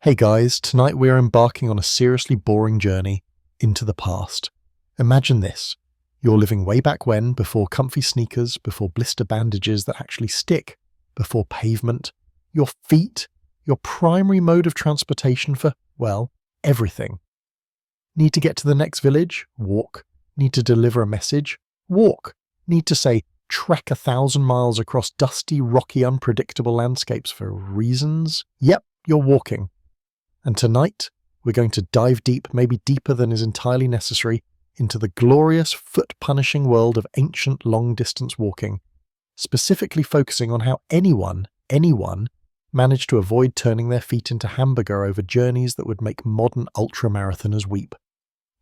Hey guys, tonight we're embarking on a seriously boring journey into the past. Imagine this. You're living way back when, before comfy sneakers, before blister bandages that actually stick, before pavement. Your feet, your primary mode of transportation for, well, everything. Need to get to the next village? Walk. Need to deliver a message? Walk. Need to, say, trek 1,000 miles across dusty, rocky, unpredictable landscapes for reasons? Yep, you're walking. And tonight, we're going to dive deep, maybe deeper than is entirely necessary, into the glorious, foot-punishing world of ancient long-distance walking, specifically focusing on how anyone managed to avoid turning their feet into hamburger over journeys that would make modern ultramarathoners weep.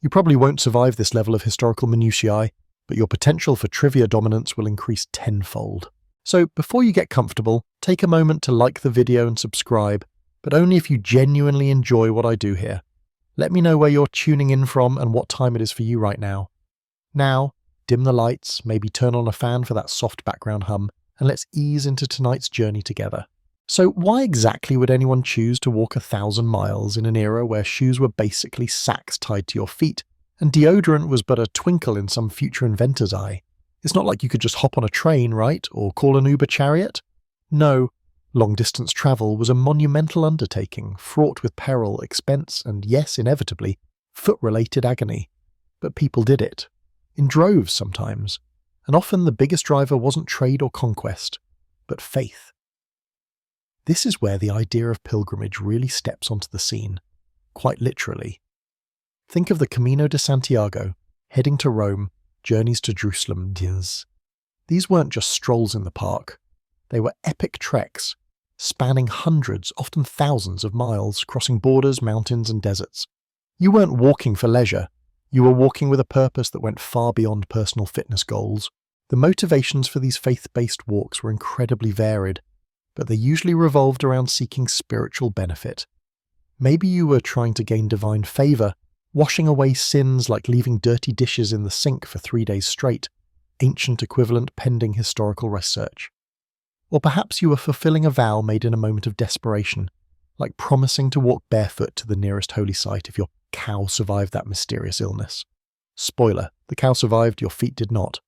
You probably won't survive this level of historical minutiae, but your potential for trivia dominance will increase tenfold. So before you get comfortable, take a moment to like the video and subscribe, but only if you genuinely enjoy what I do here. Let me know where you're tuning in from and what time it is for you right now. Now, dim the lights, maybe turn on a fan for that soft background hum, and let's ease into tonight's journey together. So why exactly would anyone choose to walk 1,000 miles in an era where shoes were basically sacks tied to your feet, and deodorant was but a twinkle in some future inventor's eye? It's not like you could just hop on a train, right? Or call an Uber chariot? No. Long-distance travel was a monumental undertaking, fraught with peril, expense, and yes, inevitably, foot-related agony. But people did it. In droves sometimes. And often the biggest driver wasn't trade or conquest, but faith. This is where the idea of pilgrimage really steps onto the scene, quite literally. Think of the Camino de Santiago, heading to Rome, journeys to Jerusalem. These weren't just strolls in the park. They were epic treks, spanning hundreds, often thousands of miles, crossing borders, mountains, and deserts. You weren't walking for leisure. You were walking with a purpose that went far beyond personal fitness goals. The motivations for these faith-based walks were incredibly varied, but they usually revolved around seeking spiritual benefit. Maybe you were trying to gain divine favor, washing away sins like leaving dirty dishes in the sink for 3 days straight, ancient equivalent pending historical research. Or perhaps you were fulfilling a vow made in a moment of desperation, like promising to walk barefoot to the nearest holy site if your cow survived that mysterious illness. Spoiler, the cow survived, your feet did not.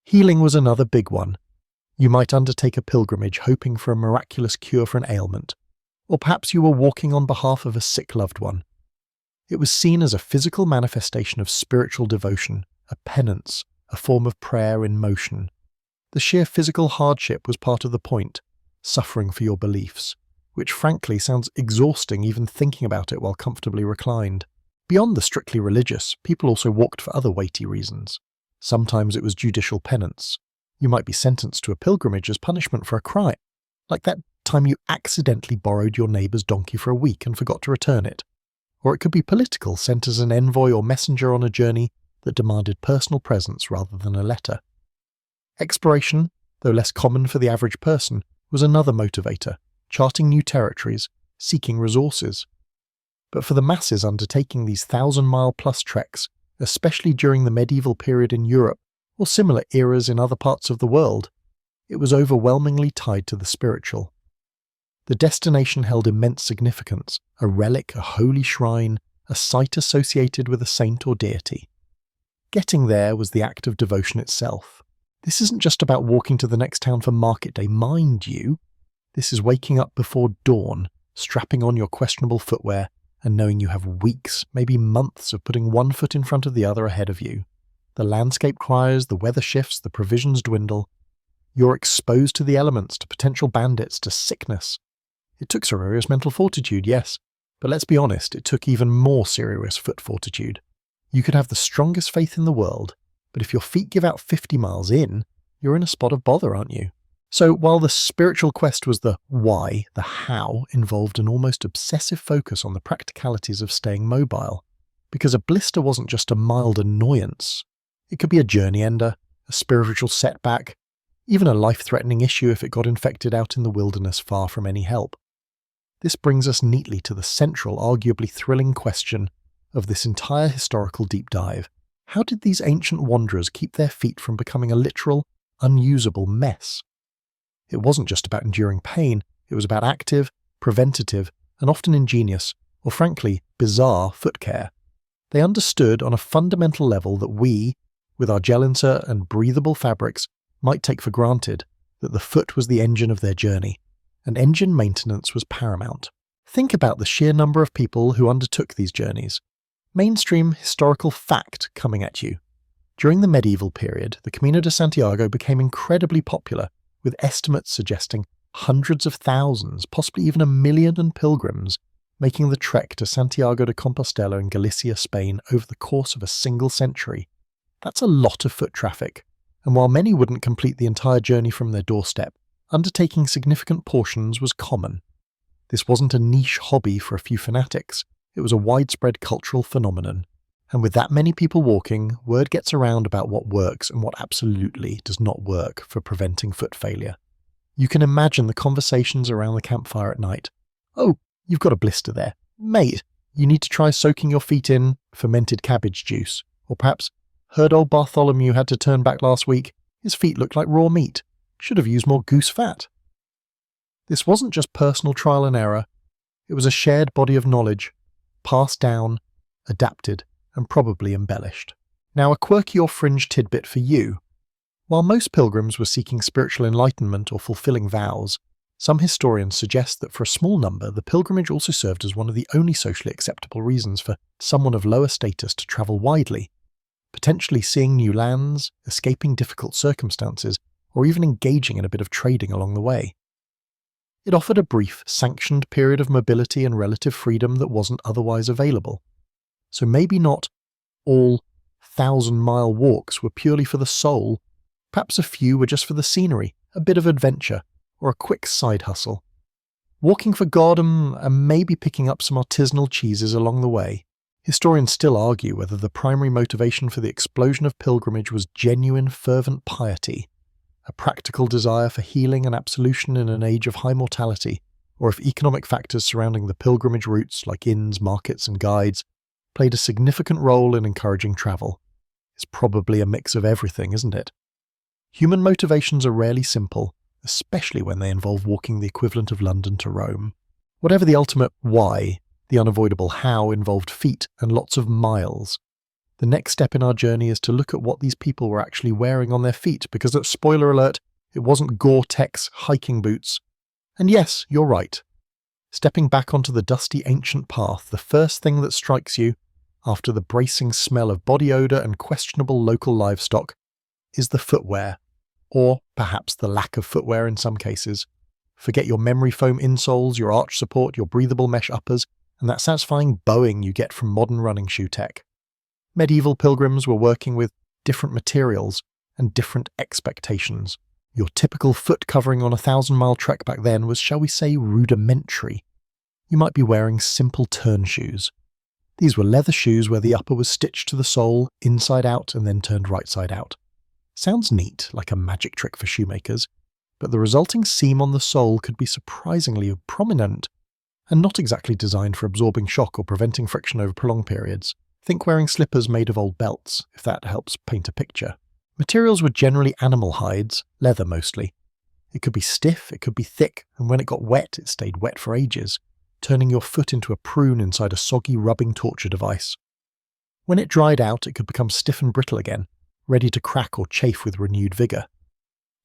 Healing was another big one. You might undertake a pilgrimage hoping for a miraculous cure for an ailment, or perhaps you were walking on behalf of a sick loved one. It was seen as a physical manifestation of spiritual devotion, a penance, a form of prayer in motion. The sheer physical hardship was part of the point, suffering for your beliefs, which frankly sounds exhausting even thinking about it while comfortably reclined. Beyond the strictly religious, people also walked for other weighty reasons. Sometimes it was judicial penance. You might be sentenced to a pilgrimage as punishment for a crime, like that time you accidentally borrowed your neighbour's donkey for a week and forgot to return it. Or it could be political, sent as an envoy or messenger on a journey that demanded personal presence rather than a letter. Exploration, though less common for the average person, was another motivator, charting new territories, seeking resources. But for the masses undertaking these 1,000-mile-plus treks, especially during the medieval period in Europe or similar eras in other parts of the world, it was overwhelmingly tied to the spiritual. The destination held immense significance, a relic, a holy shrine, a site associated with a saint or deity. Getting there was the act of devotion itself. This isn't just about walking to the next town for market day, mind you. This is waking up before dawn, strapping on your questionable footwear, and knowing you have weeks, maybe months of putting one foot in front of the other ahead of you. The landscape quiets, the weather shifts, the provisions dwindle. You're exposed to the elements, to potential bandits, to sickness. It took serious mental fortitude, yes, but let's be honest, it took even more serious foot fortitude. You could have the strongest faith in the world, but if your feet give out 50 miles in, you're in a spot of bother, aren't you? So while the spiritual quest was the why, the how involved an almost obsessive focus on the practicalities of staying mobile. Because a blister wasn't just a mild annoyance. It could be a journey ender, a spiritual setback, even a life-threatening issue if it got infected out in the wilderness far from any help. This brings us neatly to the central, arguably thrilling question of this entire historical deep dive. How did these ancient wanderers keep their feet from becoming a literal, unusable mess? It wasn't just about enduring pain, it was about active, preventative, and often ingenious, or frankly, bizarre foot care. They understood on a fundamental level that we, with our gel insert and breathable fabrics, might take for granted that the foot was the engine of their journey, and engine maintenance was paramount. Think about the sheer number of people who undertook these journeys. Mainstream historical fact coming at you. During the medieval period, the Camino de Santiago became incredibly popular, with estimates suggesting hundreds of thousands, possibly even 1 million pilgrims, making the trek to Santiago de Compostela in Galicia, Spain, over the course of a single century. That's a lot of foot traffic, and while many wouldn't complete the entire journey from their doorstep, undertaking significant portions was common. This wasn't a niche hobby for a few fanatics, it was a widespread cultural phenomenon. And with that many people walking, word gets around about what works and what absolutely does not work for preventing foot failure. You can imagine the conversations around the campfire at night. "Oh, you've got a blister there. Mate, you need to try soaking your feet in fermented cabbage juice." Or perhaps, "Heard old Bartholomew had to turn back last week. His feet looked like raw meat. Should have used more goose fat." This wasn't just personal trial and error. It was a shared body of knowledge, passed down, adapted, and probably embellished. Now, a quirky or fringe tidbit for you. While most pilgrims were seeking spiritual enlightenment or fulfilling vows, some historians suggest that for a small number, the pilgrimage also served as one of the only socially acceptable reasons for someone of lower status to travel widely, potentially seeing new lands, escaping difficult circumstances, or even engaging in a bit of trading along the way. It offered a brief, sanctioned period of mobility and relative freedom that wasn't otherwise available. So maybe not all 1,000-mile walks were purely for the soul. Perhaps a few were just for the scenery, a bit of adventure, or a quick side hustle. Walking for God and maybe picking up some artisanal cheeses along the way. Historians still argue whether the primary motivation for the explosion of pilgrimage was genuine, fervent piety, a practical desire for healing and absolution in an age of high mortality, or if economic factors surrounding the pilgrimage routes like inns, markets, and guides played a significant role in encouraging travel. It's probably a mix of everything, isn't it? Human motivations are rarely simple, especially when they involve walking the equivalent of London to Rome. Whatever the ultimate why, the unavoidable how involved feet and lots of miles. The next step in our journey is to look at what these people were actually wearing on their feet, because, spoiler alert, it wasn't Gore-Tex hiking boots. And yes, you're right. Stepping back onto the dusty ancient path, the first thing that strikes you, after the bracing smell of body odour and questionable local livestock, is the footwear. Or perhaps the lack of footwear in some cases. Forget your memory foam insoles, your arch support, your breathable mesh uppers, and that satisfying bowing you get from modern running shoe tech. Medieval pilgrims were working with different materials and different expectations. Your typical foot covering on a 1,000-mile trek back then was, shall we say, rudimentary. You might be wearing simple turn shoes. These were leather shoes where the upper was stitched to the sole, inside out and then turned right side out. Sounds neat, like a magic trick for shoemakers, but the resulting seam on the sole could be surprisingly prominent and not exactly designed for absorbing shock or preventing friction over prolonged periods. Think wearing slippers made of old belts, if that helps paint a picture. Materials were generally animal hides, leather mostly. It could be stiff, it could be thick, and when it got wet, it stayed wet for ages, turning your foot into a prune inside a soggy rubbing torture device. When it dried out, it could become stiff and brittle again, ready to crack or chafe with renewed vigour.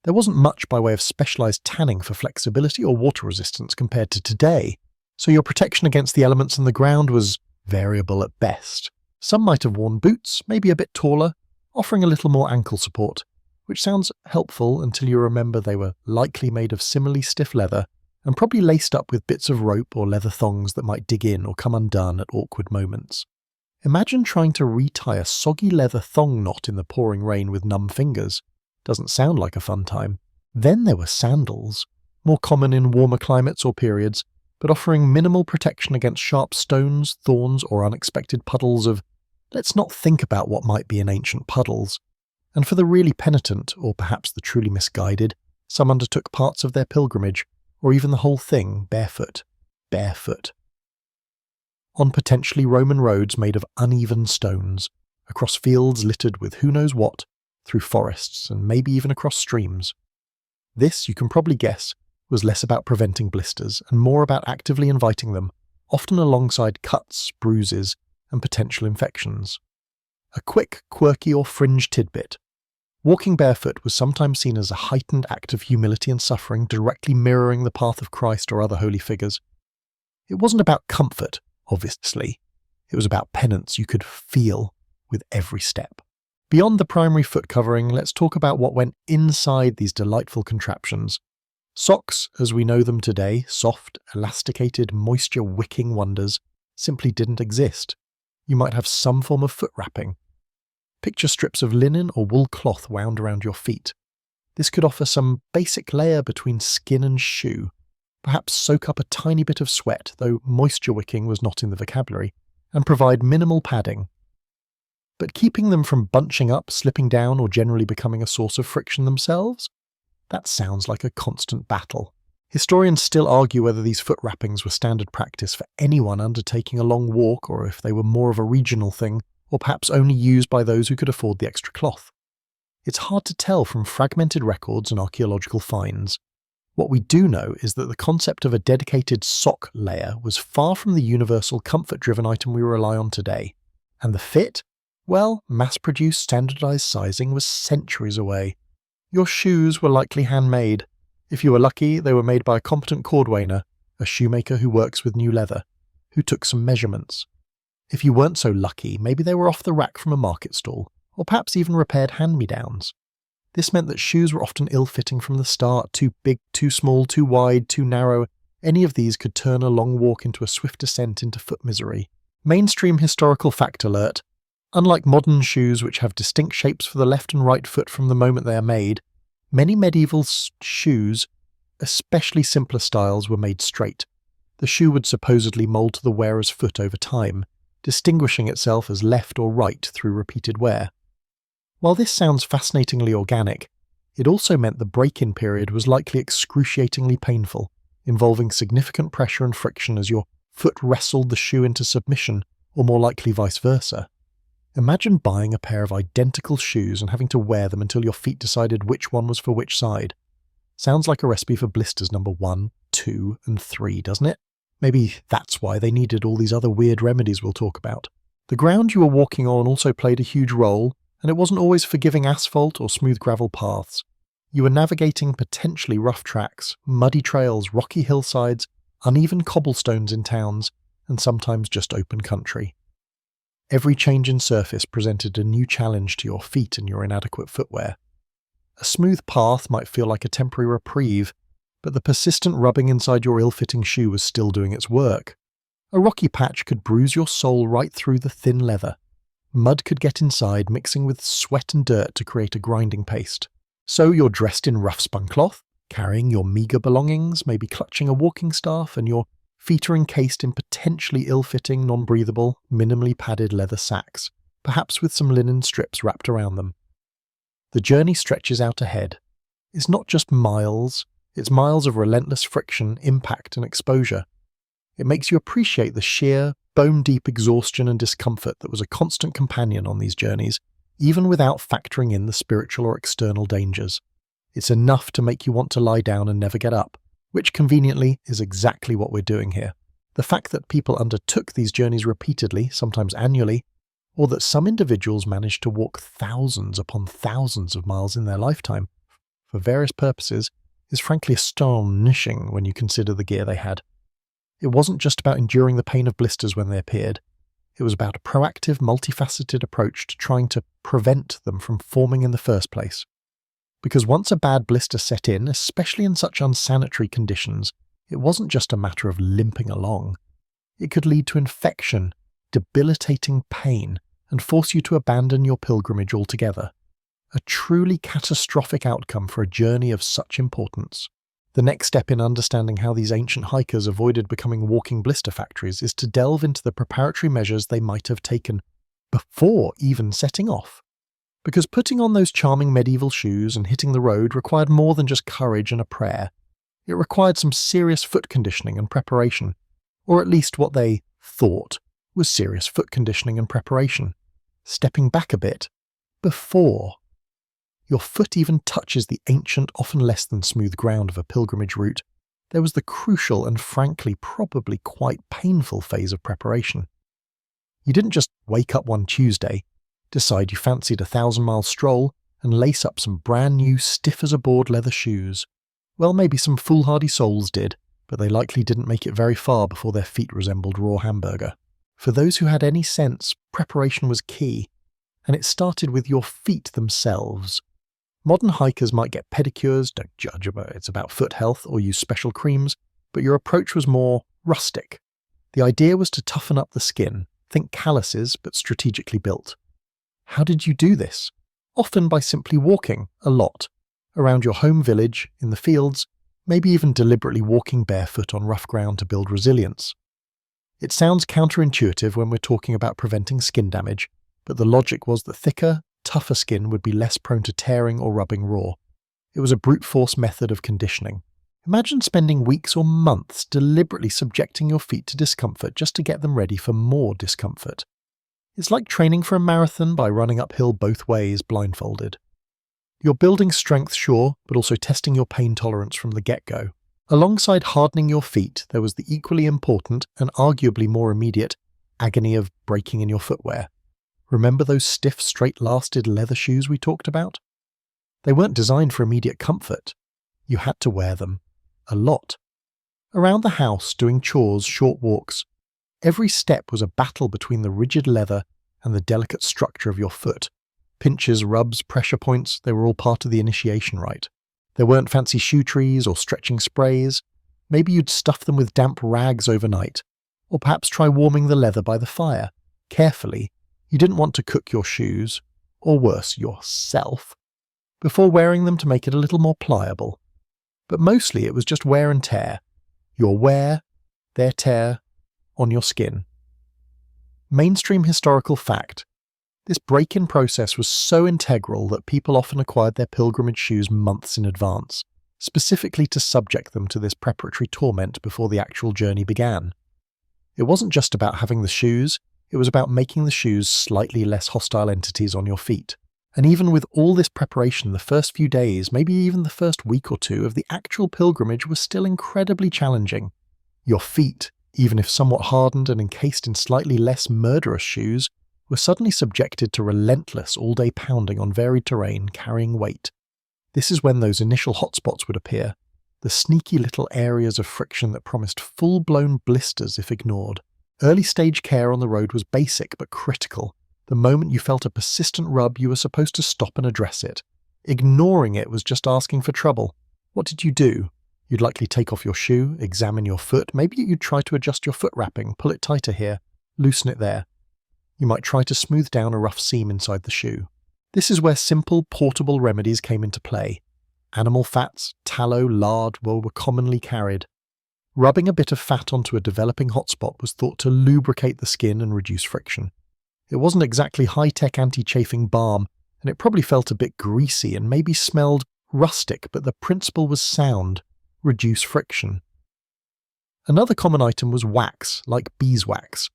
There wasn't much by way of specialised tanning for flexibility or water resistance compared to today, so your protection against the elements on the ground was variable at best. Some might have worn boots, maybe a bit taller, offering a little more ankle support, which sounds helpful until you remember they were likely made of similarly stiff leather and probably laced up with bits of rope or leather thongs that might dig in or come undone at awkward moments. Imagine trying to retie a soggy leather thong knot in the pouring rain with numb fingers. Doesn't sound like a fun time. Then there were sandals, more common in warmer climates or periods, but offering minimal protection against sharp stones, thorns, or unexpected puddles of, let's not think about what might be in ancient puddles. And for the really penitent, or perhaps the truly misguided, some undertook parts of their pilgrimage, or even the whole thing, barefoot. On potentially Roman roads made of uneven stones, across fields littered with who knows what, through forests, and maybe even across streams. This, you can probably guess, was less about preventing blisters and more about actively inviting them, often alongside cuts, bruises, and potential infections. A quick, quirky or fringe tidbit. Walking barefoot was sometimes seen as a heightened act of humility and suffering, directly mirroring the path of Christ or other holy figures. It wasn't about comfort, obviously. It was about penance you could feel with every step. Beyond the primary foot covering, let's talk about what went inside these delightful contraptions. Socks, as we know them today, soft, elasticated, moisture-wicking wonders, simply didn't exist. You might have some form of foot wrapping. Picture strips of linen or wool cloth wound around your feet. This could offer some basic layer between skin and shoe, perhaps soak up a tiny bit of sweat, though moisture wicking was not in the vocabulary, and provide minimal padding. But keeping them from bunching up, slipping down, or generally becoming a source of friction themselves? That sounds like a constant battle. Historians still argue whether these foot wrappings were standard practice for anyone undertaking a long walk, or if they were more of a regional thing, or perhaps only used by those who could afford the extra cloth. It's hard to tell from fragmented records and archaeological finds. What we do know is that the concept of a dedicated sock layer was far from the universal comfort-driven item we rely on today. And the fit? Well, mass-produced standardized sizing was centuries away. Your shoes were likely handmade. If you were lucky, they were made by a competent cordwainer, a shoemaker who works with new leather, who took some measurements. If you weren't so lucky, maybe they were off the rack from a market stall, or perhaps even repaired hand-me-downs. This meant that shoes were often ill-fitting from the start, too big, too small, too wide, too narrow. Any of these could turn a long walk into a swift descent into foot misery. Mainstream historical fact alert. Unlike modern shoes which have distinct shapes for the left and right foot from the moment they are made, many medieval shoes, especially simpler styles, were made straight. The shoe would supposedly mold to the wearer's foot over time, distinguishing itself as left or right through repeated wear. While this sounds fascinatingly organic, it also meant the break-in period was likely excruciatingly painful, involving significant pressure and friction as your foot wrestled the shoe into submission, or more likely vice versa. Imagine buying a pair of identical shoes and having to wear them until your feet decided which one was for which side. Sounds like a recipe for blisters number 1, 2, and 3, doesn't it? Maybe that's why they needed all these other weird remedies we'll talk about. The ground you were walking on also played a huge role, and it wasn't always forgiving asphalt or smooth gravel paths. You were navigating potentially rough tracks, muddy trails, rocky hillsides, uneven cobblestones in towns, and sometimes just open country. Every change in surface presented a new challenge to your feet and your inadequate footwear. A smooth path might feel like a temporary reprieve, but the persistent rubbing inside your ill-fitting shoe was still doing its work. A rocky patch could bruise your sole right through the thin leather. Mud could get inside, mixing with sweat and dirt to create a grinding paste. So you're dressed in rough spun cloth, carrying your meagre belongings, maybe clutching a walking staff, and your feet are encased in potentially ill-fitting, non-breathable, minimally padded leather sacks, perhaps with some linen strips wrapped around them. The journey stretches out ahead. It's not just miles, it's miles of relentless friction, impact, and exposure. It makes you appreciate the sheer, bone-deep exhaustion and discomfort that was a constant companion on these journeys, even without factoring in the spiritual or external dangers. It's enough to make you want to lie down and never get up, which conveniently is exactly what we're doing here. The fact that people undertook these journeys repeatedly, sometimes annually, or that some individuals managed to walk thousands upon thousands of miles in their lifetime for various purposes is frankly astonishing when you consider the gear they had. It wasn't just about enduring the pain of blisters when they appeared. It was about a proactive, multifaceted approach to trying to prevent them from forming in the first place. Because once a bad blister set in, especially in such unsanitary conditions, it wasn't just a matter of limping along. It could lead to infection, debilitating pain, and force you to abandon your pilgrimage altogether. A truly catastrophic outcome for a journey of such importance. The next step in understanding how these ancient hikers avoided becoming walking blister factories is to delve into the preparatory measures they might have taken before even setting off. Because putting on those charming medieval shoes and hitting the road required more than just courage and a prayer. It required some serious foot conditioning and preparation, or at least what they thought was serious foot conditioning and preparation. Stepping back a bit, before your foot even touches the ancient, often less than smooth ground of a pilgrimage route, there was the crucial and frankly probably quite painful phase of preparation. You didn't just wake up one Tuesday, decide you fancied a 1,000-mile stroll, and lace up some brand new stiff-as-a-board leather shoes. Well, maybe some foolhardy souls did, but they likely didn't make it very far before their feet resembled raw hamburger. For those who had any sense, preparation was key, and it started with your feet themselves. Modern hikers might get pedicures, don't judge it's about foot health, or use special creams, but your approach was more rustic. The idea was to toughen up the skin, think calluses, but strategically built. How did you do this? Often by simply walking, a lot, around your home village, in the fields, maybe even deliberately walking barefoot on rough ground to build resilience. It sounds counterintuitive when we're talking about preventing skin damage, but the logic was that thicker, tougher skin would be less prone to tearing or rubbing raw. It was a brute force method of conditioning. Imagine spending weeks or months deliberately subjecting your feet to discomfort just to get them ready for more discomfort. It's like training for a marathon by running uphill both ways blindfolded. You're building strength, sure, but also testing your pain tolerance from the get-go. Alongside hardening your feet, there was the equally important and arguably more immediate agony of breaking in your footwear. Remember those stiff, straight-lasted leather shoes we talked about? They weren't designed for immediate comfort. You had to wear them. A lot. Around the house, doing chores, short walks, every step was a battle between the rigid leather and the delicate structure of your foot. Pinches, rubs, pressure points, they were all part of the initiation rite. There weren't fancy shoe trees or stretching sprays. Maybe you'd stuff them with damp rags overnight, or perhaps try warming the leather by the fire. Carefully, you didn't want to cook your shoes, or worse, yourself, before wearing them to make it a little more pliable. But mostly it was just wear and tear. Your wear, their tear, on your skin. Mainstream historical fact. This break-in process was so integral that people often acquired their pilgrimage shoes months in advance, specifically to subject them to this preparatory torment before the actual journey began. It wasn't just about having the shoes, it was about making the shoes slightly less hostile entities on your feet. And even with all this preparation, the first few days, maybe even the first week or two of the actual pilgrimage were still incredibly challenging. Your feet, even if somewhat hardened and encased in slightly less murderous shoes, were suddenly subjected to relentless all-day pounding on varied terrain, carrying weight. This is when those initial hotspots would appear, the sneaky little areas of friction that promised full-blown blisters if ignored. Early-stage care on the road was basic but critical. The moment you felt a persistent rub, you were supposed to stop and address it. Ignoring it was just asking for trouble. What did you do? You'd likely take off your shoe, examine your foot, maybe you'd try to adjust your foot wrapping, pull it tighter here, loosen it there. You might try to smooth down a rough seam inside the shoe. This is where simple, portable remedies came into play. Animal fats, tallow, lard were commonly carried. Rubbing a bit of fat onto a developing hotspot was thought to lubricate the skin and reduce friction. It wasn't exactly high-tech anti-chafing balm, and it probably felt a bit greasy and maybe smelled rustic, but the principle was sound: reduce friction. Another common item was wax, like beeswax.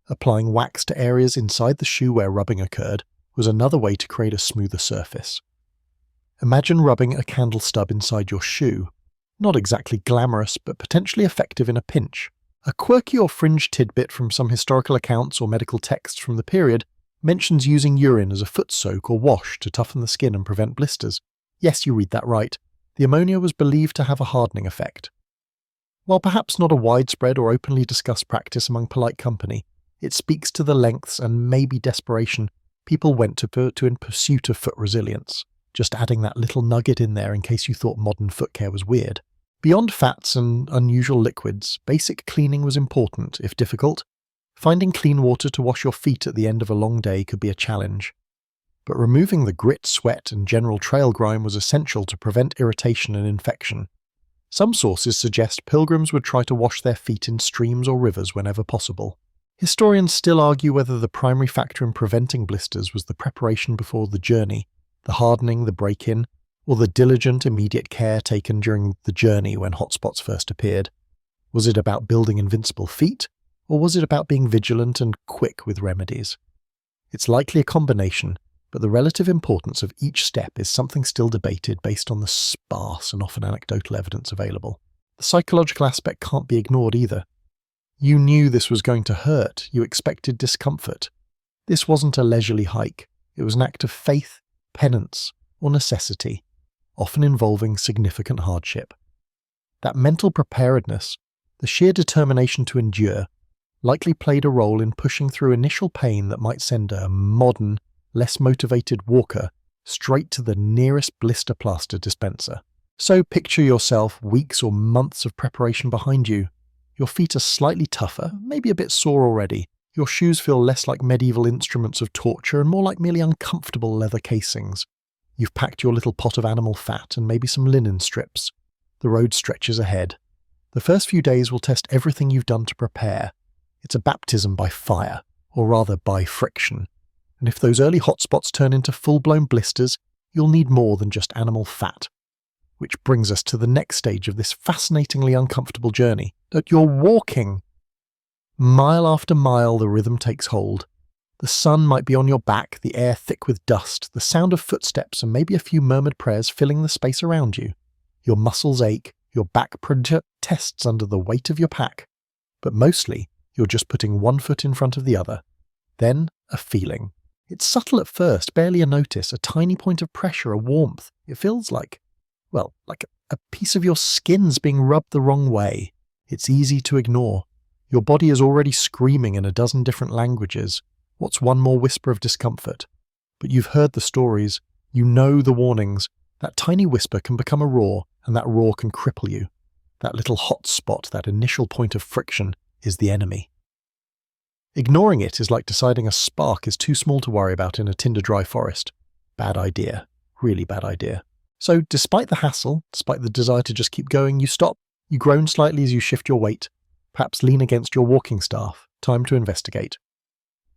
Applying wax to areas inside the shoe where rubbing occurred was another way to create a smoother surface. Imagine rubbing a candle stub inside your shoe. Not exactly glamorous, but potentially effective in a pinch. A quirky or fringe tidbit from some historical accounts or medical texts from the period mentions using urine as a foot soak or wash to toughen the skin and prevent blisters. Yes, you read that right. The ammonia was believed to have a hardening effect. While perhaps not a widespread or openly discussed practice among polite company, it speaks to the lengths and maybe desperation people went to in pursuit of foot resilience. Just adding that little nugget in there in case you thought modern foot care was weird. Beyond fats and unusual liquids, basic cleaning was important, if difficult. Finding clean water to wash your feet at the end of a long day could be a challenge. But removing the grit, sweat, and general trail grime was essential to prevent irritation and infection. Some sources suggest pilgrims would try to wash their feet in streams or rivers whenever possible. Historians still argue whether the primary factor in preventing blisters was the preparation before the journey, the hardening, the break-in, or the diligent, immediate care taken during the journey when hotspots first appeared. Was it about building invincible feet, or was it about being vigilant and quick with remedies? It's likely a combination, but the relative importance of each step is something still debated based on the sparse and often anecdotal evidence available. The psychological aspect can't be ignored either. You knew this was going to hurt, you expected discomfort. This wasn't a leisurely hike, it was an act of faith, penance, or necessity, often involving significant hardship. That mental preparedness, the sheer determination to endure, likely played a role in pushing through initial pain that might send a modern, less motivated walker straight to the nearest blister plaster dispenser. So picture yourself weeks or months of preparation behind you. Your feet are slightly tougher, maybe a bit sore already. Your shoes feel less like medieval instruments of torture and more like merely uncomfortable leather casings. You've packed your little pot of animal fat and maybe some linen strips. The road stretches ahead. The first few days will test everything you've done to prepare. It's a baptism by fire, or rather by friction. And if those early hotspots turn into full-blown blisters, you'll need more than just animal fat. Which brings us to the next stage of this fascinatingly uncomfortable journey, that you're walking. Mile after mile, the rhythm takes hold. The sun might be on your back, the air thick with dust, the sound of footsteps and maybe a few murmured prayers filling the space around you. Your muscles ache, your back protests under the weight of your pack. But mostly, you're just putting one foot in front of the other. Then, a feeling. It's subtle at first, barely a notice, a tiny point of pressure, a warmth. It feels like a piece of your skin's being rubbed the wrong way. It's easy to ignore. Your body is already screaming in a dozen different languages. What's one more whisper of discomfort? But you've heard the stories. You know the warnings. That tiny whisper can become a roar, and that roar can cripple you. That little hot spot, that initial point of friction, is the enemy. Ignoring it is like deciding a spark is too small to worry about in a tinder-dry forest. Bad idea. Really bad idea. So, despite the hassle, despite the desire to just keep going, you stop. You groan slightly as you shift your weight. Perhaps lean against your walking staff. Time to investigate.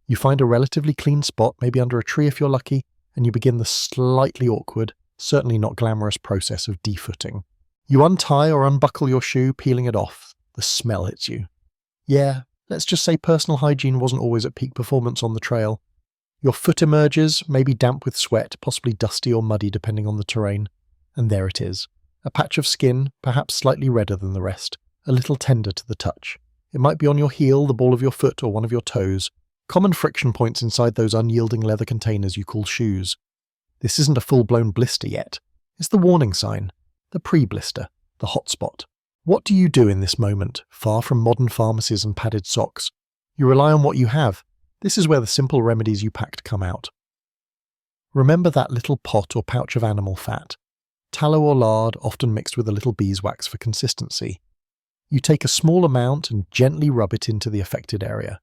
You find a relatively clean spot, maybe under a tree if you're lucky, and you begin the slightly awkward, certainly not glamorous process of defooting. You untie or unbuckle your shoe, peeling it off. The smell hits you. Yeah, let's just say personal hygiene wasn't always at peak performance on the trail. Your foot emerges, maybe damp with sweat, possibly dusty or muddy depending on the terrain. And there it is. A patch of skin, perhaps slightly redder than the rest, a little tender to the touch. It might be on your heel, the ball of your foot, or one of your toes. Common friction points inside those unyielding leather containers you call shoes. This isn't a full-blown blister yet. It's the warning sign, the pre-blister, the hot spot. What do you do in this moment, far from modern pharmacies and padded socks? You rely on what you have. This is where the simple remedies you packed come out. Remember that little pot or pouch of animal fat. Tallow or lard, often mixed with a little beeswax for consistency. You take a small amount and gently rub it into the affected area.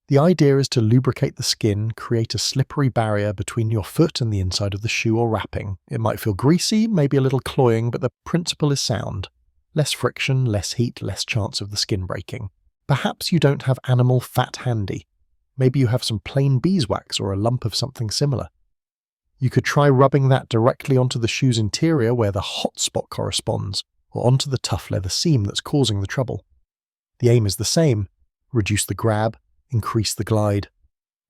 The idea is to lubricate the skin, create a slippery barrier between your foot and the inside of the shoe or wrapping. It might feel greasy, maybe a little cloying, but the principle is sound. Less friction, less heat, less chance of the skin breaking. Perhaps you don't have animal fat handy. Maybe you have some plain beeswax or a lump of something similar. You could try rubbing that directly onto the shoe's interior where the hot spot corresponds, or onto the tough leather seam that's causing the trouble. The aim is the same: reduce the grab, increase the glide.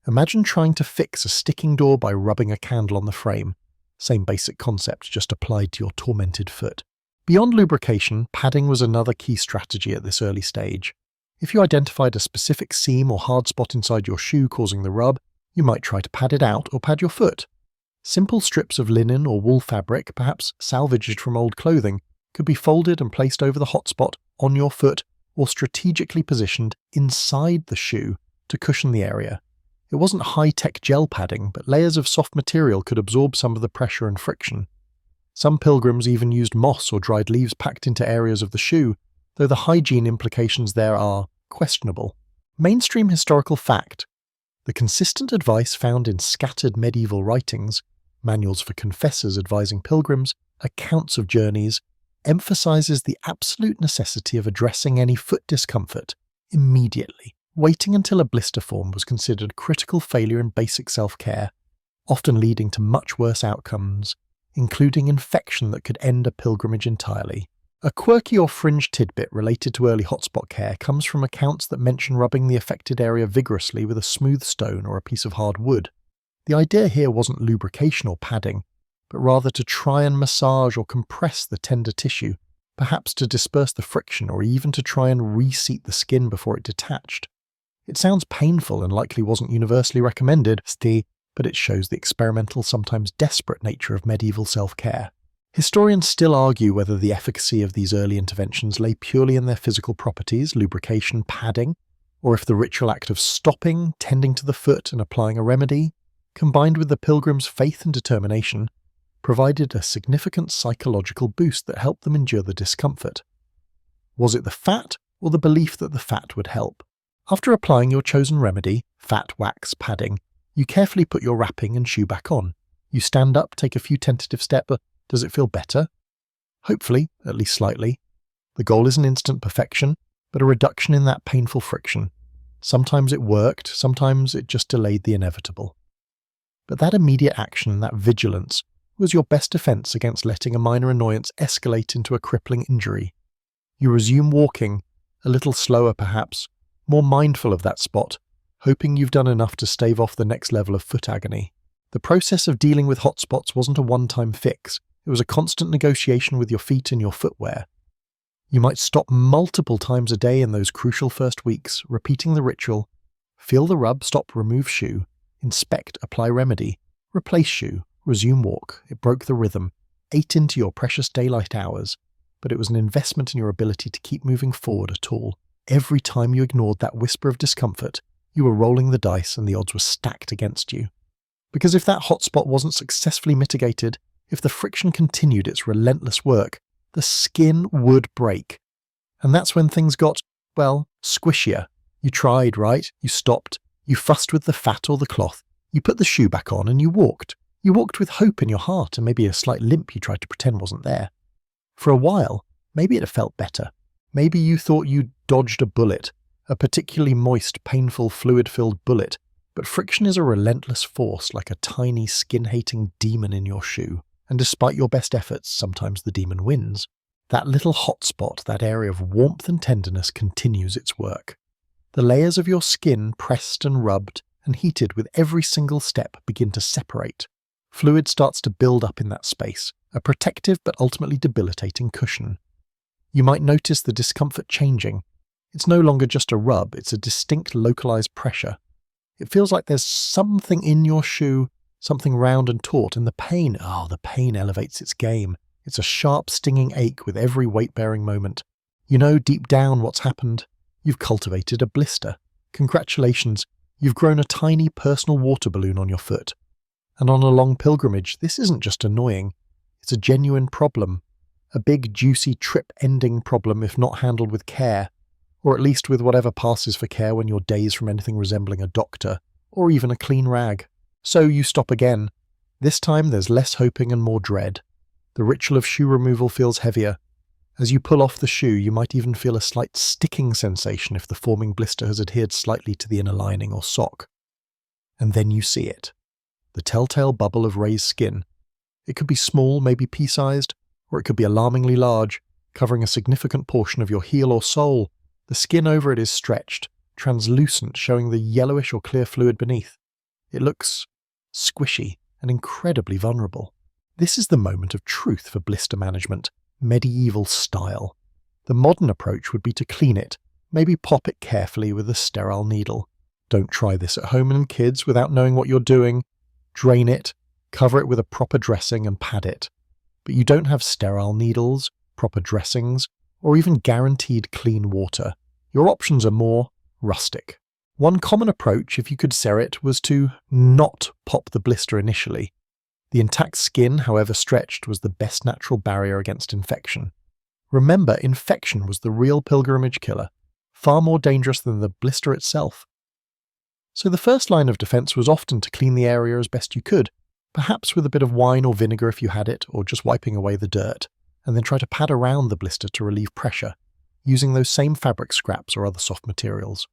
Imagine trying to fix a sticking door by rubbing a candle on the frame. Same basic concept, just applied to your tormented foot. Beyond lubrication, padding was another key strategy at this early stage. If you identified a specific seam or hard spot inside your shoe causing the rub, you might try to pad it out or pad your foot. Simple strips of linen or wool fabric, perhaps salvaged from old clothing, could be folded and placed over the hot spot, on your foot, or strategically positioned inside the shoe to cushion the area. It wasn't high-tech gel padding, but layers of soft material could absorb some of the pressure and friction. Some pilgrims even used moss or dried leaves packed into areas of the shoe, though the hygiene implications there are questionable. Mainstream historical fact: the consistent advice found in scattered medieval writings, manuals for confessors advising pilgrims, accounts of journeys, emphasizes the absolute necessity of addressing any foot discomfort immediately. Waiting until a blister formed was considered critical failure in basic self-care, often leading to much worse outcomes, including infection that could end a pilgrimage entirely. A quirky or fringe tidbit related to early hotspot care comes from accounts that mention rubbing the affected area vigorously with a smooth stone or a piece of hard wood. The idea here wasn't lubrication or padding, but rather to try and massage or compress the tender tissue, perhaps to disperse the friction or even to try and reseat the skin before it detached. It sounds painful and likely wasn't universally recommended, but it shows the experimental, sometimes desperate nature of medieval self-care. Historians still argue whether the efficacy of these early interventions lay purely in their physical properties, lubrication, padding, or if the ritual act of stopping, tending to the foot and applying a remedy, combined with the pilgrims' faith and determination, provided a significant psychological boost that helped them endure the discomfort. Was it the fat or the belief that the fat would help? After applying your chosen remedy, fat, wax, padding, you carefully put your wrapping and shoe back on. You stand up, take a few tentative steps. Does it feel better? Hopefully, at least slightly. The goal isn't instant perfection, but a reduction in that painful friction. Sometimes it worked, sometimes it just delayed the inevitable. But that immediate action and that vigilance was your best defense against letting a minor annoyance escalate into a crippling injury. You resume walking, a little slower perhaps, more mindful of that spot, hoping you've done enough to stave off the next level of foot agony. The process of dealing with hot spots wasn't a one-time fix. It was a constant negotiation with your feet and your footwear. You might stop multiple times a day in those crucial first weeks, repeating the ritual: feel the rub, stop, remove shoe, inspect, apply remedy, replace shoe, resume walk. It broke the rhythm, ate into your precious daylight hours, but it was an investment in your ability to keep moving forward at all. Every time you ignored that whisper of discomfort, you were rolling the dice and the odds were stacked against you. Because if that hotspot wasn't successfully mitigated, if the friction continued its relentless work, the skin would break. And that's when things got, well, squishier. You tried, right? You stopped. You fussed with the fat or the cloth. You put the shoe back on and you walked. You walked with hope in your heart and maybe a slight limp you tried to pretend wasn't there. For a while, maybe it felt better. Maybe you thought you dodged a bullet, a particularly moist, painful, fluid-filled bullet, but friction is a relentless force like a tiny, skin-hating demon in your shoe. And despite your best efforts, sometimes the demon wins. That little hot spot, that area of warmth and tenderness continues its work. The layers of your skin, pressed and rubbed and heated with every single step, begin to separate. Fluid starts to build up in that space, a protective but ultimately debilitating cushion. You might notice the discomfort changing. It's no longer just a rub, it's a distinct localized pressure. It feels like there's something in your shoe, something round and taut, and the pain elevates its game. It's a sharp, stinging ache with every weight-bearing moment. You know deep down what's happened. You've cultivated a blister. Congratulations, you've grown a tiny personal water balloon on your foot. And on a long pilgrimage, this isn't just annoying. It's a genuine problem. A big, juicy, trip-ending problem if not handled with care, or at least with whatever passes for care when you're dazed from anything resembling a doctor, or even a clean rag. So you stop again. This time there's less hoping and more dread. The ritual of shoe removal feels heavier. As you pull off the shoe, you might even feel a slight sticking sensation if the forming blister has adhered slightly to the inner lining or sock. And then you see it. The telltale bubble of raised skin. It could be small, maybe pea-sized, or it could be alarmingly large, covering a significant portion of your heel or sole. The skin over it is stretched, translucent, showing the yellowish or clear fluid beneath. It looks squishy and incredibly vulnerable. This is the moment of truth for blister management, medieval style. The modern approach would be to clean it, maybe pop it carefully with a sterile needle. Don't try this at home and kids without knowing what you're doing. Drain it, cover it with a proper dressing and pad it. But you don't have sterile needles, proper dressings, or even guaranteed clean water. Your options are more rustic. One common approach, if you could ser it, was to not pop the blister initially. The intact skin, however stretched, was the best natural barrier against infection. Remember, infection was the real pilgrimage killer, far more dangerous than the blister itself. So the first line of defense was often to clean the area as best you could, perhaps with a bit of wine or vinegar if you had it, or just wiping away the dirt, and then try to pad around the blister to relieve pressure, using those same fabric scraps or other soft materials.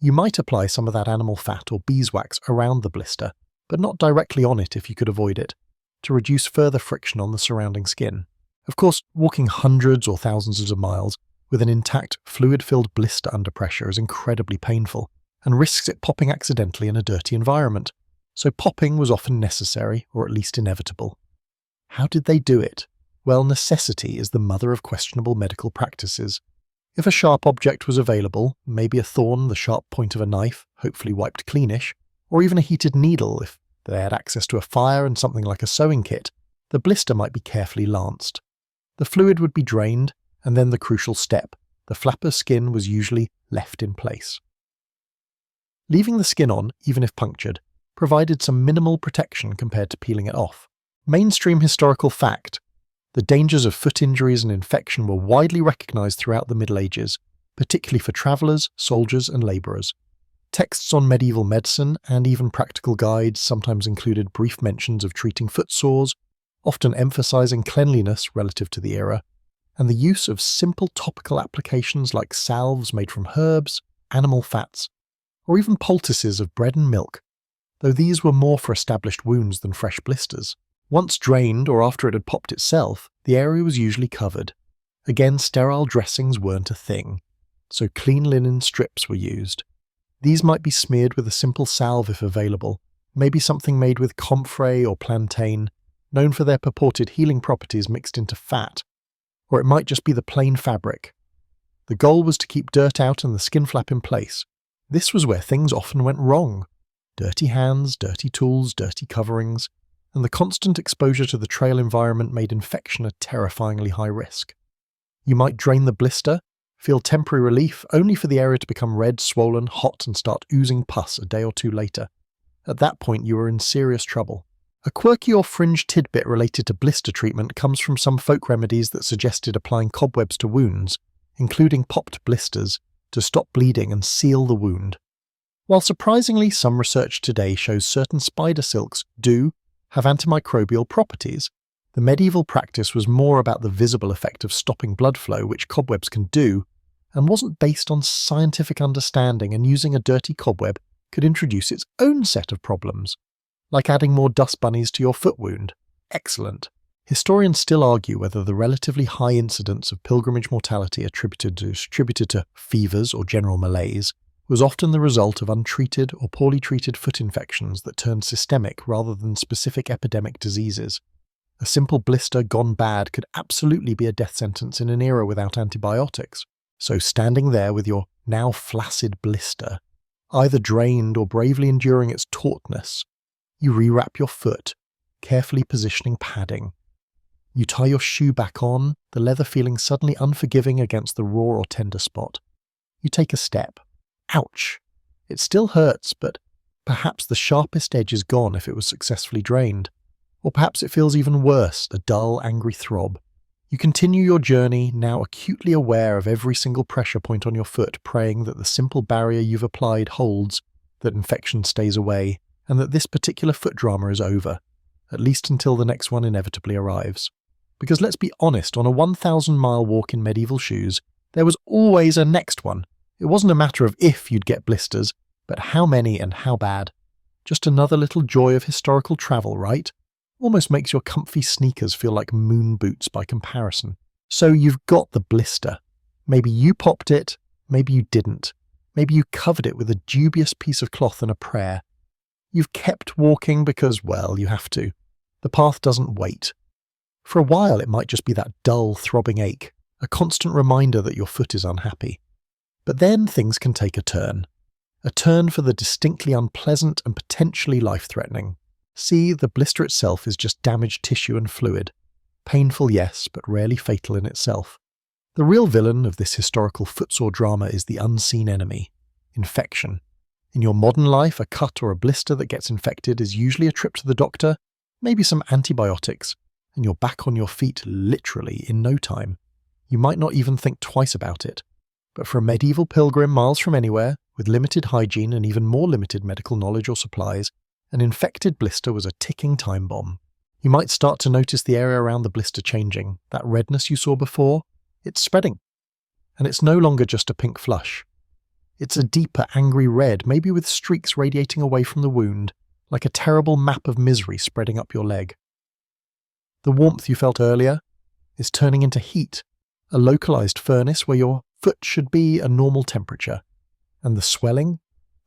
You might apply some of that animal fat or beeswax around the blister, but not directly on it if you could avoid it, to reduce further friction on the surrounding skin. Of course, walking hundreds or thousands of miles with an intact, fluid-filled blister under pressure is incredibly painful, and risks it popping accidentally in a dirty environment. So popping was often necessary, or at least inevitable. How did they do it? Well, necessity is the mother of questionable medical practices. If a sharp object was available, maybe a thorn, the sharp point of a knife, hopefully wiped cleanish, or even a heated needle if they had access to a fire and something like a sewing kit, the blister might be carefully lanced. The fluid would be drained, and then the crucial step, the flapper skin was usually left in place. Leaving the skin on, even if punctured, provided some minimal protection compared to peeling it off. Mainstream historical fact: the dangers of foot injuries and infection were widely recognised throughout the Middle Ages, particularly for travellers, soldiers and labourers. Texts on medieval medicine and even practical guides sometimes included brief mentions of treating foot sores, often emphasising cleanliness relative to the era, and the use of simple topical applications like salves made from herbs, animal fats, or even poultices of bread and milk, though these were more for established wounds than fresh blisters. Once drained or after it had popped itself, the area was usually covered. Again, sterile dressings weren't a thing, so clean linen strips were used. These might be smeared with a simple salve if available, maybe something made with comfrey or plantain, known for their purported healing properties mixed into fat, or it might just be the plain fabric. The goal was to keep dirt out and the skin flap in place. This was where things often went wrong. Dirty hands, dirty tools, dirty coverings, and the constant exposure to the trail environment made infection a terrifyingly high risk. You might drain the blister, feel temporary relief, only for the area to become red, swollen, hot and start oozing pus a day or two later. At that point you were in serious trouble. A quirky or fringe tidbit related to blister treatment comes from some folk remedies that suggested applying cobwebs to wounds, including popped blisters, to stop bleeding and seal the wound. While surprisingly some research today shows certain spider silks do have antimicrobial properties, the medieval practice was more about the visible effect of stopping blood flow, which cobwebs can do, and wasn't based on scientific understanding, and using a dirty cobweb could introduce its own set of problems, like adding more dust bunnies to your foot wound. Excellent. Historians still argue whether the relatively high incidence of pilgrimage mortality attributed to fevers or general malaise was often the result of untreated or poorly treated foot infections that turned systemic rather than specific epidemic diseases. A simple blister gone bad could absolutely be a death sentence in an era without antibiotics. So standing there with your now flaccid blister, either drained or bravely enduring its tautness, you rewrap your foot, carefully positioning padding. You tie your shoe back on, the leather feeling suddenly unforgiving against the raw or tender spot. You take a step. Ouch! It still hurts, but perhaps the sharpest edge is gone if it was successfully drained. Or perhaps it feels even worse, a dull, angry throb. You continue your journey, now acutely aware of every single pressure point on your foot, praying that the simple barrier you've applied holds, that infection stays away, and that this particular foot drama is over, at least until the next one inevitably arrives. Because let's be honest, on a 1,000-mile walk in medieval shoes, there was always a next one. It wasn't a matter of if you'd get blisters, but how many and how bad. Just another little joy of historical travel, right? Almost makes your comfy sneakers feel like moon boots by comparison. So you've got the blister. Maybe you popped it, maybe you didn't. Maybe you covered it with a dubious piece of cloth and a prayer. You've kept walking because, well, you have to. The path doesn't wait. For a while it might just be that dull, throbbing ache, a constant reminder that your foot is unhappy. But then things can take a turn for the distinctly unpleasant and potentially life-threatening. See, the blister itself is just damaged tissue and fluid. Painful, yes, but rarely fatal in itself. The real villain of this historical footsore drama is the unseen enemy, infection. In your modern life, a cut or a blister that gets infected is usually a trip to the doctor, maybe some antibiotics, and you're back on your feet literally in no time. You might not even think twice about it. But for a medieval pilgrim miles from anywhere, with limited hygiene and even more limited medical knowledge or supplies, an infected blister was a ticking time bomb. You might start to notice the area around the blister changing. That redness you saw before, it's spreading. And it's no longer just a pink flush. It's a deeper, angry red, maybe with streaks radiating away from the wound, like a terrible map of misery spreading up your leg. The warmth you felt earlier is turning into heat, a localized furnace where your foot should be a normal temperature. And the swelling?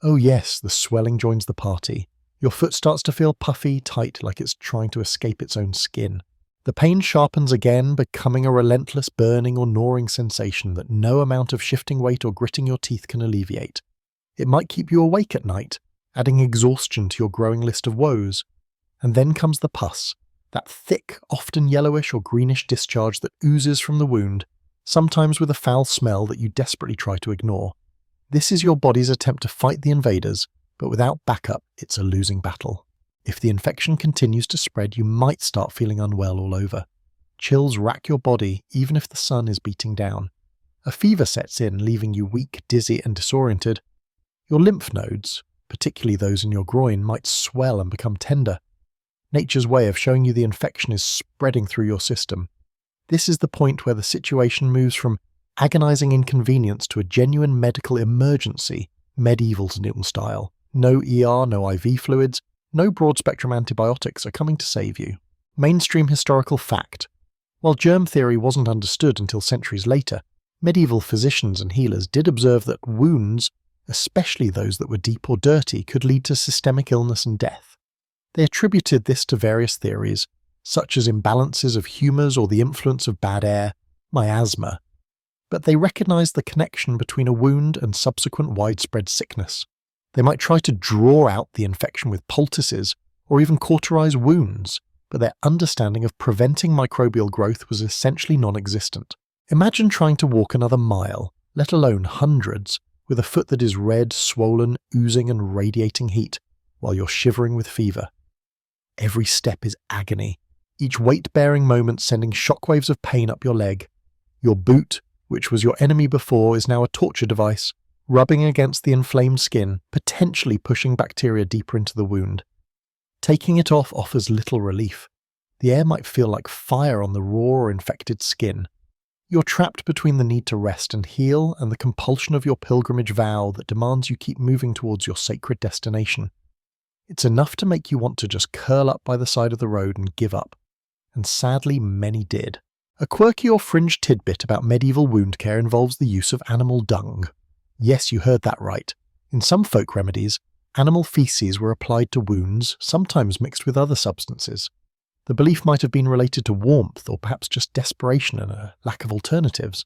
Oh yes, the swelling joins the party. Your foot starts to feel puffy, tight, like it's trying to escape its own skin. The pain sharpens again, becoming a relentless burning or gnawing sensation that no amount of shifting weight or gritting your teeth can alleviate. It might keep you awake at night, adding exhaustion to your growing list of woes. And then comes the pus, that thick, often yellowish or greenish discharge that oozes from the wound, sometimes with a foul smell that you desperately try to ignore. This is your body's attempt to fight the invaders, but without backup, it's a losing battle. If the infection continues to spread, you might start feeling unwell all over. Chills rack your body even if the sun is beating down. A fever sets in, leaving you weak, dizzy and disoriented. Your lymph nodes, particularly those in your groin, might swell and become tender. Nature's way of showing you the infection is spreading through your system. This is the point where the situation moves from agonizing inconvenience to a genuine medical emergency, medieval style. No ER, no IV fluids, no broad-spectrum antibiotics are coming to save you. Mainstream historical fact. While germ theory wasn't understood until centuries later, medieval physicians and healers did observe that wounds, especially those that were deep or dirty, could lead to systemic illness and death. They attributed this to various theories, such as imbalances of humours or the influence of bad air, miasma, but they recognized the connection between a wound and subsequent widespread sickness. They might try to draw out the infection with poultices or even cauterize wounds, but their understanding of preventing microbial growth was essentially non-existent. Imagine trying to walk another mile, let alone hundreds, with a foot that is red, swollen, oozing and radiating heat, while you're shivering with fever. Every step is agony, each weight-bearing moment sending shockwaves of pain up your leg. Your boot, which was your enemy before, is now a torture device, rubbing against the inflamed skin, potentially pushing bacteria deeper into the wound. Taking it off offers little relief. The air might feel like fire on the raw or infected skin. You're trapped between the need to rest and heal and the compulsion of your pilgrimage vow that demands you keep moving towards your sacred destination. It's enough to make you want to just curl up by the side of the road and give up. And sadly, many did. A quirky or fringe tidbit about medieval wound care involves the use of animal dung. Yes, you heard that right. In some folk remedies, animal feces were applied to wounds, sometimes mixed with other substances. The belief might have been related to warmth or perhaps just desperation and a lack of alternatives.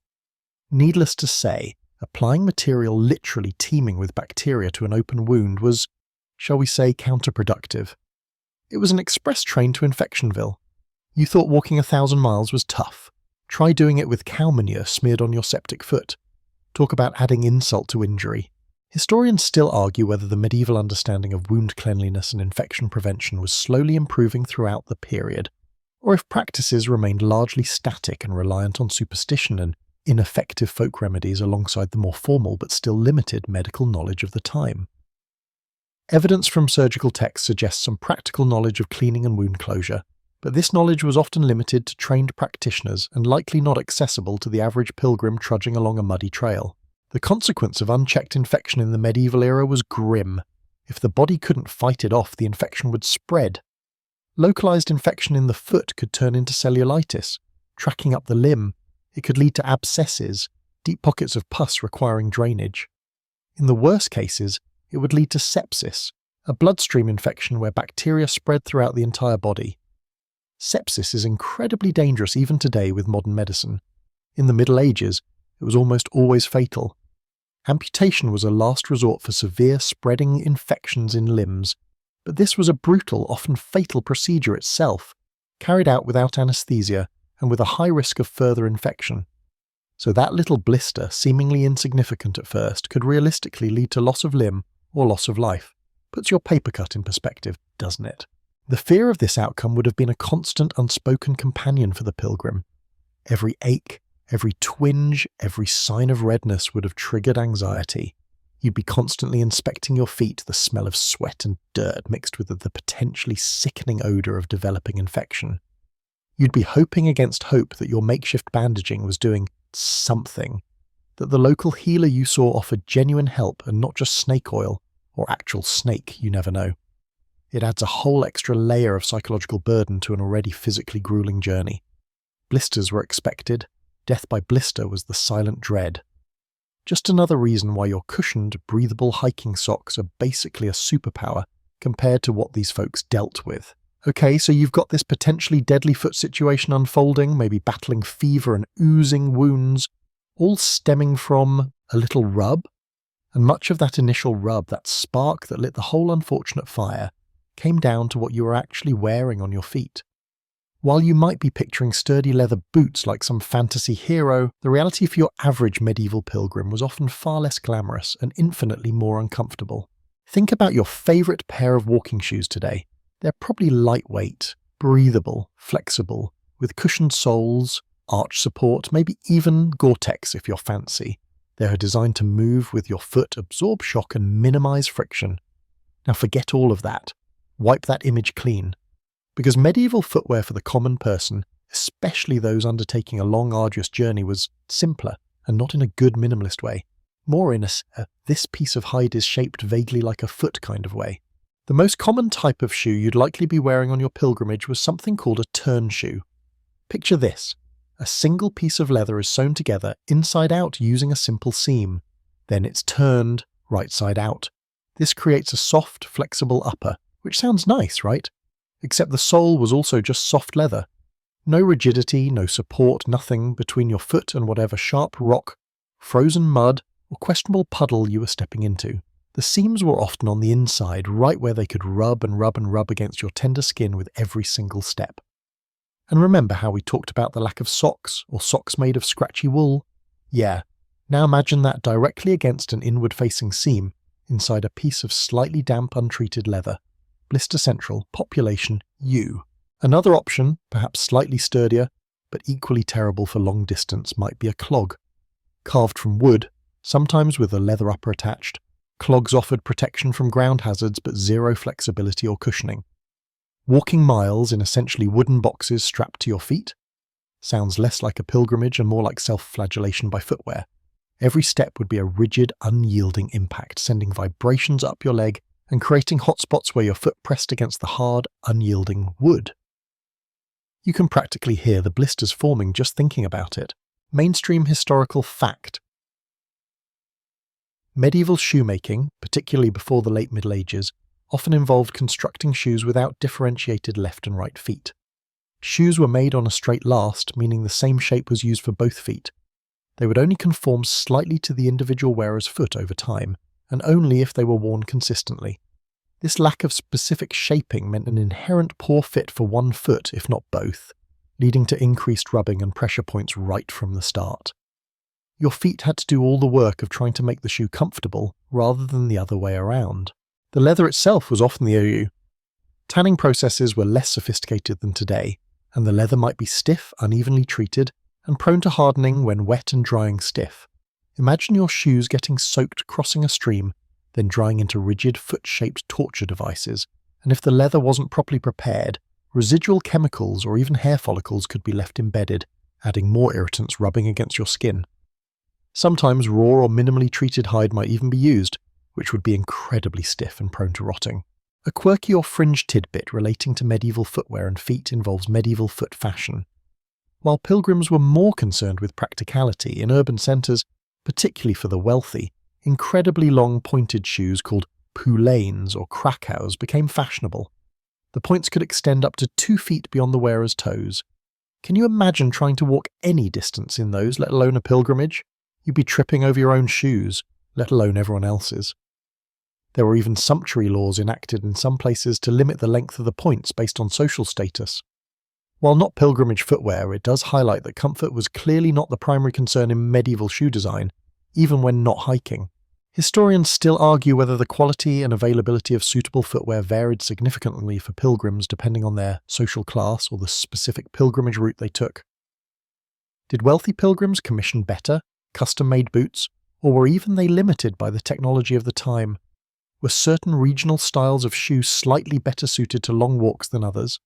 Needless to say, applying material literally teeming with bacteria to an open wound was, shall we say, counterproductive. It was an express train to Infectionville. You thought walking 1,000 miles was tough. Try doing it with cow manure smeared on your septic foot. Talk about adding insult to injury. Historians still argue whether the medieval understanding of wound cleanliness and infection prevention was slowly improving throughout the period, or if practices remained largely static and reliant on superstition and ineffective folk remedies alongside the more formal but still limited medical knowledge of the time. Evidence from surgical texts suggests some practical knowledge of cleaning and wound closure, but this knowledge was often limited to trained practitioners and likely not accessible to the average pilgrim trudging along a muddy trail. The consequence of unchecked infection in the medieval era was grim. If the body couldn't fight it off, the infection would spread. Localized infection in the foot could turn into cellulitis. Tracking up the limb, it could lead to abscesses, deep pockets of pus requiring drainage. In the worst cases, it would lead to sepsis, a bloodstream infection where bacteria spread throughout the entire body. Sepsis is incredibly dangerous even today with modern medicine. In the Middle Ages, it was almost always fatal. Amputation was a last resort for severe spreading infections in limbs, but this was a brutal, often fatal procedure itself, carried out without anesthesia and with a high risk of further infection. So that little blister, seemingly insignificant at first, could realistically lead to loss of limb or loss of life. Puts your paper cut in perspective, doesn't it? The fear of this outcome would have been a constant unspoken companion for the pilgrim. Every ache, every twinge, every sign of redness would have triggered anxiety. You'd be constantly inspecting your feet, the smell of sweat and dirt mixed with the potentially sickening odour of developing infection. You'd be hoping against hope that your makeshift bandaging was doing something, that the local healer you saw offered genuine help and not just snake oil, or actual snake, you never know. It adds a whole extra layer of psychological burden to an already physically grueling journey. Blisters were expected. Death by blister was the silent dread. Just another reason why your cushioned, breathable hiking socks are basically a superpower compared to what these folks dealt with. Okay, so you've got this potentially deadly foot situation unfolding, maybe battling fever and oozing wounds, all stemming from a little rub. And much of that initial rub, that spark that lit the whole unfortunate fire, came down to what you were actually wearing on your feet. While you might be picturing sturdy leather boots like some fantasy hero, the reality for your average medieval pilgrim was often far less glamorous and infinitely more uncomfortable. Think about your favourite pair of walking shoes today. They're probably lightweight, breathable, flexible, with cushioned soles, arch support, maybe even Gore-Tex if you're fancy. They are designed to move with your foot, absorb shock and minimise friction. Now forget all of that. Wipe that image clean. Because medieval footwear for the common person, especially those undertaking a long arduous journey, was simpler, and not in a good minimalist way. More in a this piece of hide is shaped vaguely like a foot kind of way. The most common type of shoe you'd likely be wearing on your pilgrimage was something called a turn shoe. Picture this. A single piece of leather is sewn together inside out using a simple seam. Then it's turned right side out. This creates a soft, flexible upper, which sounds nice, right? Except the sole was also just soft leather. No rigidity, no support, nothing between your foot and whatever sharp rock, frozen mud, or questionable puddle you were stepping into. The seams were often on the inside, right where they could rub and rub and rub against your tender skin with every single step. And remember how we talked about the lack of socks, or socks made of scratchy wool? Yeah, now imagine that directly against an inward-facing seam, inside a piece of slightly damp untreated leather. Blister Central, population U. Another option, perhaps slightly sturdier, but equally terrible for long distance, might be a clog. Carved from wood, sometimes with a leather upper attached, clogs offered protection from ground hazards but zero flexibility or cushioning. Walking miles in essentially wooden boxes strapped to your feet? Sounds less like a pilgrimage and more like self-flagellation by footwear. Every step would be a rigid, unyielding impact, sending vibrations up your leg and creating hotspots where your foot pressed against the hard, unyielding wood. You can practically hear the blisters forming just thinking about it. Mainstream historical fact. Medieval shoemaking, particularly before the late Middle Ages, often involved constructing shoes without differentiated left and right feet. Shoes were made on a straight last, meaning the same shape was used for both feet. They would only conform slightly to the individual wearer's foot over time, and only if they were worn consistently. This lack of specific shaping meant an inherent poor fit for one foot, if not both, leading to increased rubbing and pressure points right from the start. Your feet had to do all the work of trying to make the shoe comfortable, rather than the other way around. The leather itself was often the issue. Tanning processes were less sophisticated than today, and the leather might be stiff, unevenly treated, and prone to hardening when wet and drying stiff. Imagine your shoes getting soaked crossing a stream, then drying into rigid, foot-shaped torture devices, and if the leather wasn't properly prepared, residual chemicals or even hair follicles could be left embedded, adding more irritants rubbing against your skin. Sometimes raw or minimally treated hide might even be used, which would be incredibly stiff and prone to rotting. A quirky or fringe tidbit relating to medieval footwear and feet involves medieval foot fashion. While pilgrims were more concerned with practicality, in urban centres, particularly for the wealthy, incredibly long pointed shoes called poulaines or krakau's became fashionable. The points could extend up to 2 feet beyond the wearer's toes. Can you imagine trying to walk any distance in those, let alone a pilgrimage? You'd be tripping over your own shoes, let alone everyone else's. There were even sumptuary laws enacted in some places to limit the length of the points based on social status. While not pilgrimage footwear, it does highlight that comfort was clearly not the primary concern in medieval shoe design, even when not hiking. Historians still argue whether the quality and availability of suitable footwear varied significantly for pilgrims depending on their social class or the specific pilgrimage route they took. Did wealthy pilgrims commission better, custom-made boots, or were even they limited by the technology of the time? Were certain regional styles of shoe slightly better suited to long walks than others?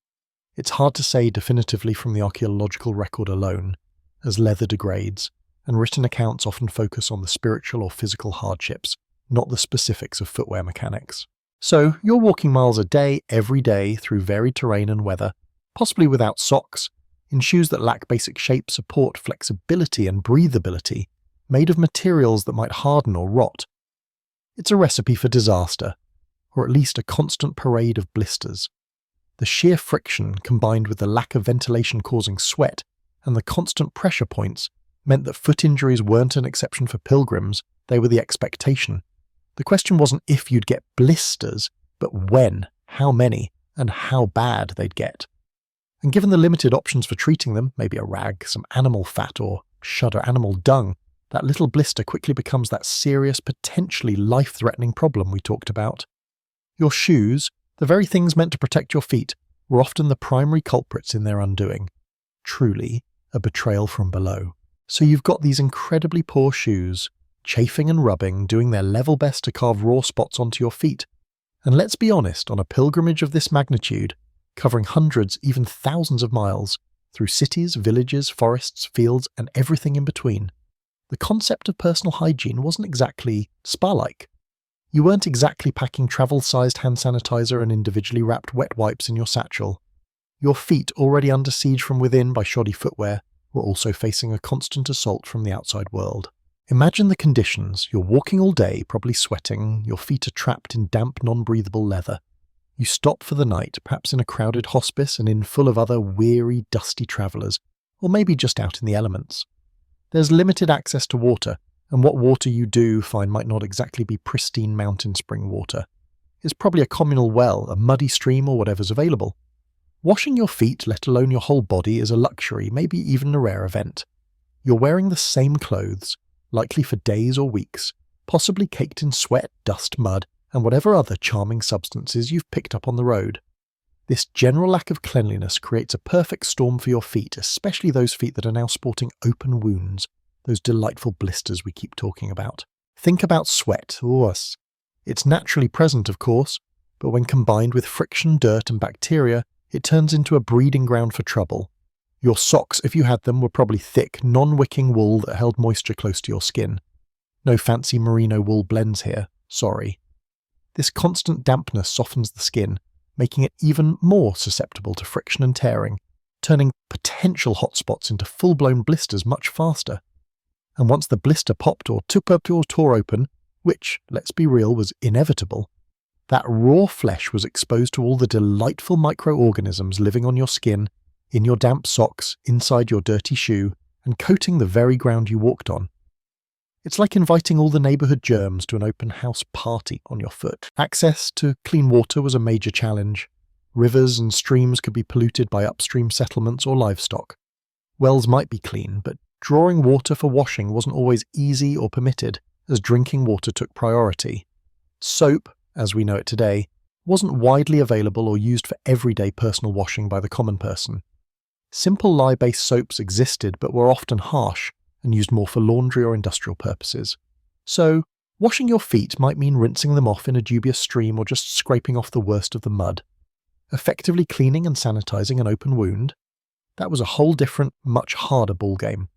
It's hard to say definitively from the archaeological record alone, as leather degrades, and written accounts often focus on the spiritual or physical hardships, not the specifics of footwear mechanics. So, you're walking miles a day, every day, through varied terrain and weather, possibly without socks, in shoes that lack basic shape, support, flexibility, and breathability, made of materials that might harden or rot. It's a recipe for disaster, or at least a constant parade of blisters. The sheer friction, combined with the lack of ventilation causing sweat, and the constant pressure points, meant that foot injuries weren't an exception for pilgrims, they were the expectation. The question wasn't if you'd get blisters, but when, how many, and how bad they'd get. And given the limited options for treating them, maybe a rag, some animal fat, or shudder animal dung, that little blister quickly becomes that serious, potentially life-threatening problem we talked about. Your shoes, the very things meant to protect your feet, were often the primary culprits in their undoing. Truly, a betrayal from below. So you've got these incredibly poor shoes, chafing and rubbing, doing their level best to carve raw spots onto your feet. And let's be honest, on a pilgrimage of this magnitude, covering hundreds, even thousands of miles, through cities, villages, forests, fields, and everything in between, the concept of personal hygiene wasn't exactly spa-like. You weren't exactly packing travel-sized hand sanitizer and individually wrapped wet wipes in your satchel. Your feet, already under siege from within by shoddy footwear, were also facing a constant assault from the outside world. Imagine the conditions. You're walking all day, probably sweating, your feet are trapped in damp, non-breathable leather. You stop for the night, perhaps in a crowded hospice and in full of other weary, dusty travellers, or maybe just out in the elements. There's limited access to water, and what water you do find might not exactly be pristine mountain spring water. It's probably a communal well, a muddy stream, or whatever's available. Washing your feet, let alone your whole body, is a luxury, maybe even a rare event. You're wearing the same clothes, likely for days or weeks, possibly caked in sweat, dust, mud, and whatever other charming substances you've picked up on the road. This general lack of cleanliness creates a perfect storm for your feet, especially those feet that are now sporting open wounds, those delightful blisters we keep talking about. Think about sweat. It's naturally present, of course, but when combined with friction, dirt, and bacteria, it turns into a breeding ground for trouble. Your socks, if you had them, were probably thick, non-wicking wool that held moisture close to your skin. No fancy merino wool blends here, sorry. This constant dampness softens the skin, making it even more susceptible to friction and tearing, turning potential hotspots into full-blown blisters much faster. And once the blister popped or tore open, which, let's be real, was inevitable, that raw flesh was exposed to all the delightful microorganisms living on your skin, in your damp socks, inside your dirty shoe, and coating the very ground you walked on. It's like inviting all the neighbourhood germs to an open house party on your foot. Access to clean water was a major challenge. Rivers and streams could be polluted by upstream settlements or livestock. Wells might be clean, but drawing water for washing wasn't always easy or permitted, as drinking water took priority. Soap, as we know it today, wasn't widely available or used for everyday personal washing by the common person. Simple lye-based soaps existed but were often harsh and used more for laundry or industrial purposes. So, washing your feet might mean rinsing them off in a dubious stream or just scraping off the worst of the mud. Effectively cleaning and sanitizing an open wound? That was a whole different, much harder ballgame.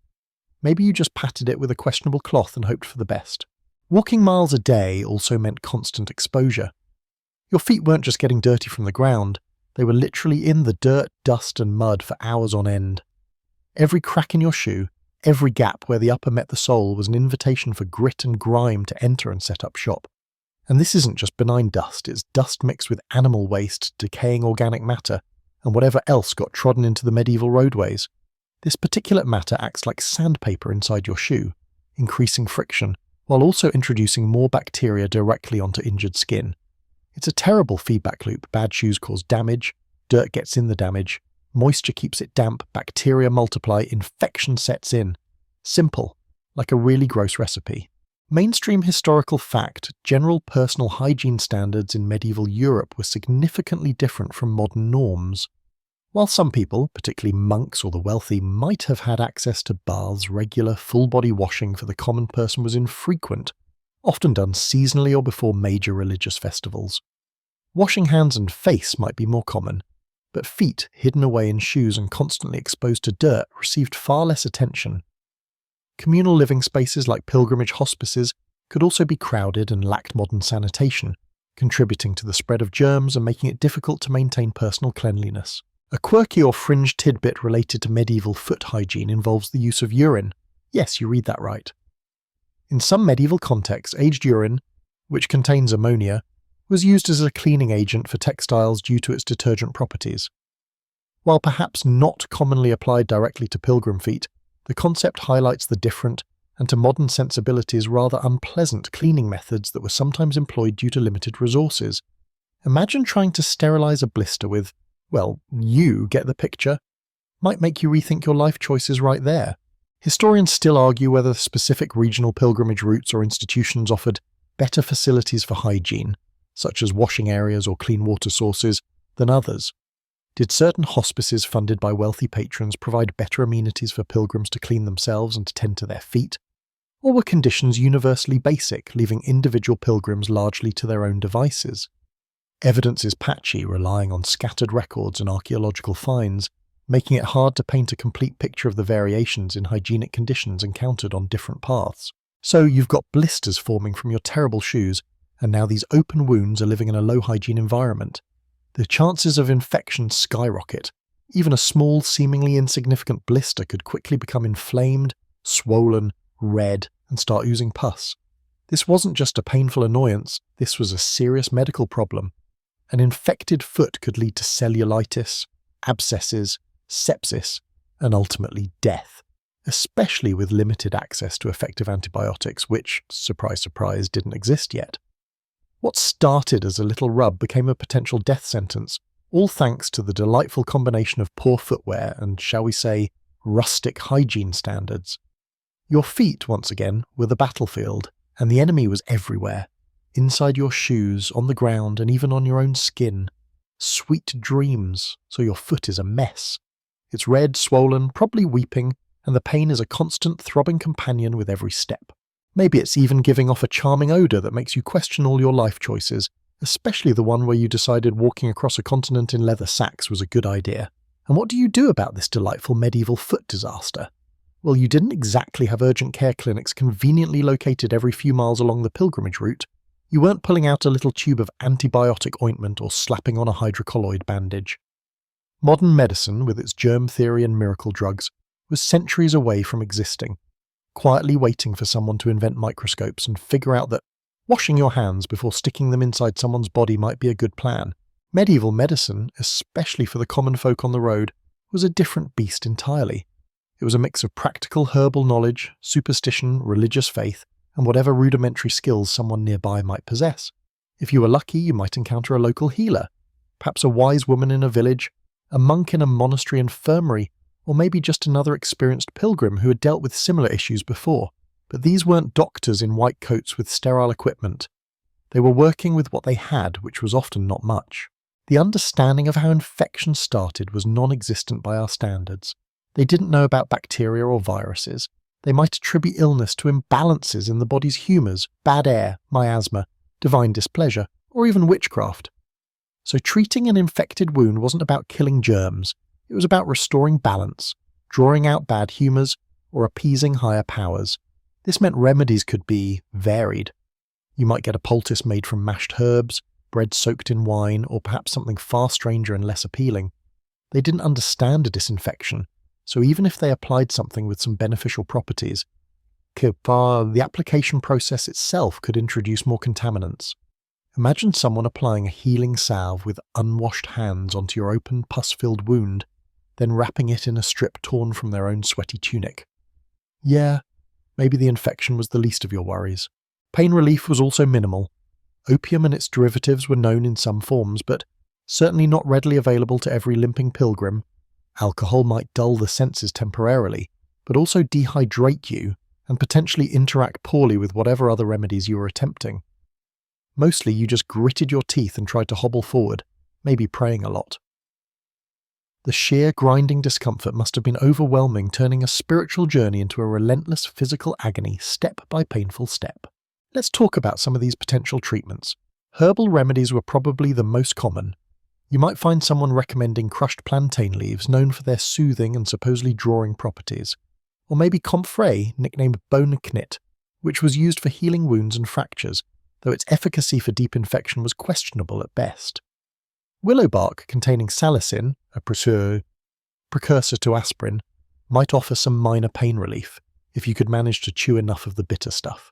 Maybe you just patted it with a questionable cloth and hoped for the best. Walking miles a day also meant constant exposure. Your feet weren't just getting dirty from the ground, they were literally in the dirt, dust and mud for hours on end. Every crack in your shoe, every gap where the upper met the sole was an invitation for grit and grime to enter and set up shop. And this isn't just benign dust, it's dust mixed with animal waste, decaying organic matter, and whatever else got trodden into the medieval roadways. This particulate matter acts like sandpaper inside your shoe, increasing friction, while also introducing more bacteria directly onto injured skin. It's a terrible feedback loop. Bad shoes cause damage, dirt gets in the damage, moisture keeps it damp, bacteria multiply, infection sets in. Simple, like a really gross recipe. Mainstream historical fact, general personal hygiene standards in medieval Europe were significantly different from modern norms. While some people, particularly monks or the wealthy, might have had access to baths, regular full-body washing for the common person was infrequent, often done seasonally or before major religious festivals. Washing hands and face might be more common, but feet, hidden away in shoes and constantly exposed to dirt, received far less attention. Communal living spaces like pilgrimage hospices could also be crowded and lacked modern sanitation, contributing to the spread of germs and making it difficult to maintain personal cleanliness. A quirky or fringe tidbit related to medieval foot hygiene involves the use of urine. Yes, you read that right. In some medieval contexts, aged urine, which contains ammonia, was used as a cleaning agent for textiles due to its detergent properties. While perhaps not commonly applied directly to pilgrim feet, the concept highlights the different, and to modern sensibilities rather unpleasant cleaning methods that were sometimes employed due to limited resources. Imagine trying to sterilize a blister with, well, you get the picture. Might make you rethink your life choices right there. Historians still argue whether specific regional pilgrimage routes or institutions offered better facilities for hygiene, such as washing areas or clean water sources, than others. Did certain hospices funded by wealthy patrons provide better amenities for pilgrims to clean themselves and to tend to their feet? Or were conditions universally basic, leaving individual pilgrims largely to their own devices? Evidence is patchy, relying on scattered records and archaeological finds, making it hard to paint a complete picture of the variations in hygienic conditions encountered on different paths. So you've got blisters forming from your terrible shoes, and now these open wounds are living in a low-hygiene environment. The chances of infection skyrocket. Even a small, seemingly insignificant blister could quickly become inflamed, swollen, red, and start oozing pus. This wasn't just a painful annoyance, this was a serious medical problem. An infected foot could lead to cellulitis, abscesses, sepsis, and ultimately death, especially with limited access to effective antibiotics, which, surprise surprise, didn't exist yet. What started as a little rub became a potential death sentence, all thanks to the delightful combination of poor footwear and, shall we say, rustic hygiene standards. Your feet, once again, were the battlefield, and the enemy was everywhere, inside your shoes, on the ground, and even on your own skin. Sweet dreams, so your foot is a mess. It's red, swollen, probably weeping, and the pain is a constant throbbing companion with every step. Maybe it's even giving off a charming odour that makes you question all your life choices, especially the one where you decided walking across a continent in leather sacks was a good idea. And what do you do about this delightful medieval foot disaster? Well, you didn't exactly have urgent care clinics conveniently located every few miles along the pilgrimage route. You weren't pulling out a little tube of antibiotic ointment or slapping on a hydrocolloid bandage. Modern medicine, with its germ theory and miracle drugs, was centuries away from existing, quietly waiting for someone to invent microscopes and figure out that washing your hands before sticking them inside someone's body might be a good plan. Medieval medicine, especially for the common folk on the road, was a different beast entirely. It was a mix of practical herbal knowledge, superstition, religious faith, and whatever rudimentary skills someone nearby might possess. If you were lucky, you might encounter a local healer, perhaps a wise woman in a village, a monk in a monastery infirmary, or maybe just another experienced pilgrim who had dealt with similar issues before. But these weren't doctors in white coats with sterile equipment. They were working with what they had, which was often not much. The understanding of how infection started was non-existent by our standards. They didn't know about bacteria or viruses. They might attribute illness to imbalances in the body's humours, bad air, miasma, divine displeasure, or even witchcraft. So treating an infected wound wasn't about killing germs. It was about restoring balance, drawing out bad humours, or appeasing higher powers. This meant remedies could be varied. You might get a poultice made from mashed herbs, bread soaked in wine, or perhaps something far stranger and less appealing. They didn't understand a disinfection, so even if they applied something with some beneficial properties, the application process itself could introduce more contaminants. Imagine someone applying a healing salve with unwashed hands onto your open, pus-filled wound, then wrapping it in a strip torn from their own sweaty tunic. Yeah, maybe the infection was the least of your worries. Pain relief was also minimal. Opium and its derivatives were known in some forms, but certainly not readily available to every limping pilgrim. Alcohol might dull the senses temporarily, but also dehydrate you and potentially interact poorly with whatever other remedies you were attempting. Mostly you just gritted your teeth and tried to hobble forward, maybe praying a lot. The sheer grinding discomfort must have been overwhelming, turning a spiritual journey into a relentless physical agony step by painful step. Let's talk about some of these potential treatments. Herbal remedies were probably the most common. You might find someone recommending crushed plantain leaves known for their soothing and supposedly drawing properties. Or maybe comfrey, nicknamed bone knit, which was used for healing wounds and fractures, though its efficacy for deep infection was questionable at best. Willow bark containing salicin, a precursor to aspirin, might offer some minor pain relief, if you could manage to chew enough of the bitter stuff.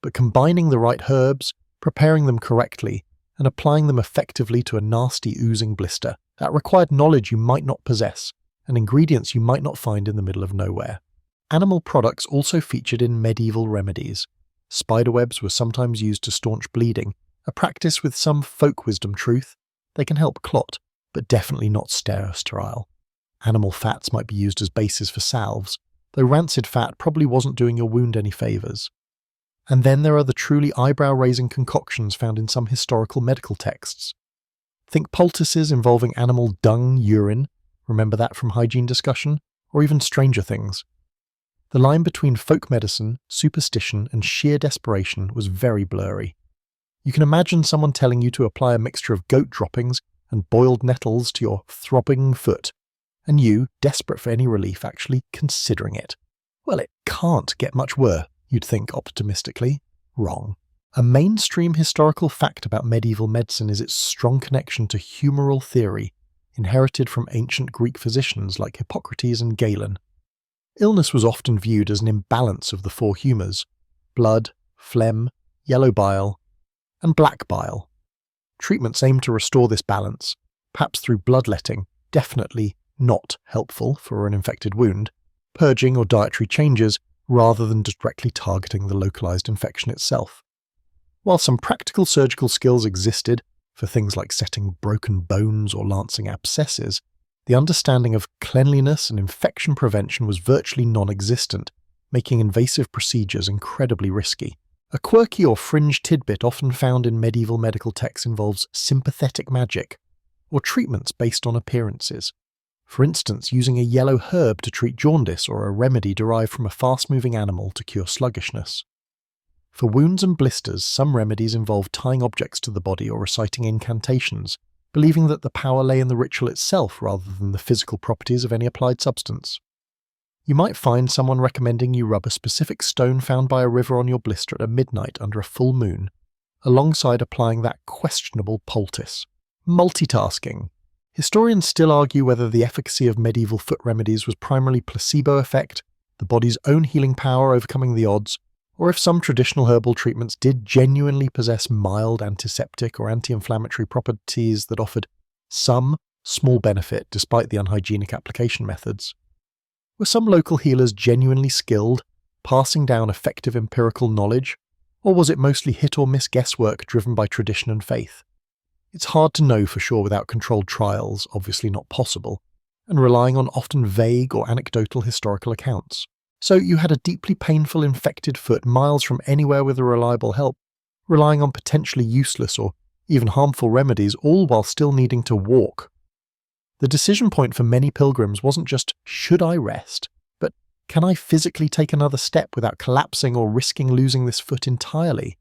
But combining the right herbs, preparing them correctly, and applying them effectively to a nasty oozing blister. That required knowledge you might not possess, and ingredients you might not find in the middle of nowhere. Animal products also featured in medieval remedies. Spiderwebs were sometimes used to staunch bleeding, a practice with some folk wisdom truth. They can help clot, but definitely not sterile. Animal fats might be used as bases for salves, though rancid fat probably wasn't doing your wound any favours. And then there are the truly eyebrow-raising concoctions found in some historical medical texts. Think poultices involving animal dung, urine, remember that from hygiene discussion, or even stranger things. The line between folk medicine, superstition, and sheer desperation was very blurry. You can imagine someone telling you to apply a mixture of goat droppings and boiled nettles to your throbbing foot, and you, desperate for any relief, actually considering it. Well, it can't get much worse, you'd think optimistically. Wrong. A mainstream historical fact about medieval medicine is its strong connection to humoral theory, inherited from ancient Greek physicians like Hippocrates and Galen. Illness was often viewed as an imbalance of the four humours: blood, phlegm, yellow bile, and black bile. Treatments aimed to restore this balance, perhaps through bloodletting, definitely not helpful for an infected wound, purging or dietary changes, rather than directly targeting the localized infection itself. While some practical surgical skills existed for things like setting broken bones or lancing abscesses, the understanding of cleanliness and infection prevention was virtually non-existent, making invasive procedures incredibly risky. A quirky or fringe tidbit often found in medieval medical texts involves sympathetic magic, or treatments based on appearances. For instance, using a yellow herb to treat jaundice or a remedy derived from a fast-moving animal to cure sluggishness. For wounds and blisters, some remedies involve tying objects to the body or reciting incantations, believing that the power lay in the ritual itself rather than the physical properties of any applied substance. You might find someone recommending you rub a specific stone found by a river on your blister at midnight under a full moon, alongside applying that questionable poultice. Multitasking. Historians still argue whether the efficacy of medieval foot remedies was primarily placebo effect, the body's own healing power overcoming the odds, or if some traditional herbal treatments did genuinely possess mild antiseptic or anti-inflammatory properties that offered some small benefit despite the unhygienic application methods. Were some local healers genuinely skilled, passing down effective empirical knowledge, or was it mostly hit-or-miss guesswork driven by tradition and faith? It's hard to know for sure without controlled trials, obviously not possible, and relying on often vague or anecdotal historical accounts. So you had a deeply painful infected foot miles from anywhere with a reliable help, relying on potentially useless or even harmful remedies, all while still needing to walk. The decision point for many pilgrims wasn't just, should I rest, but can I physically take another step without collapsing or risking losing this foot entirely?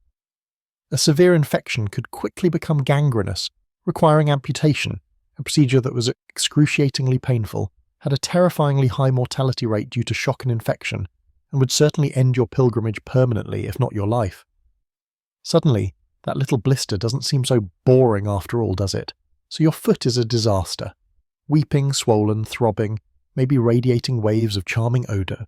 A severe infection could quickly become gangrenous, requiring amputation, a procedure that was excruciatingly painful, had a terrifyingly high mortality rate due to shock and infection, and would certainly end your pilgrimage permanently, if not your life. Suddenly, that little blister doesn't seem so boring after all, does it? So your foot is a disaster. Weeping, swollen, throbbing, maybe radiating waves of charming odour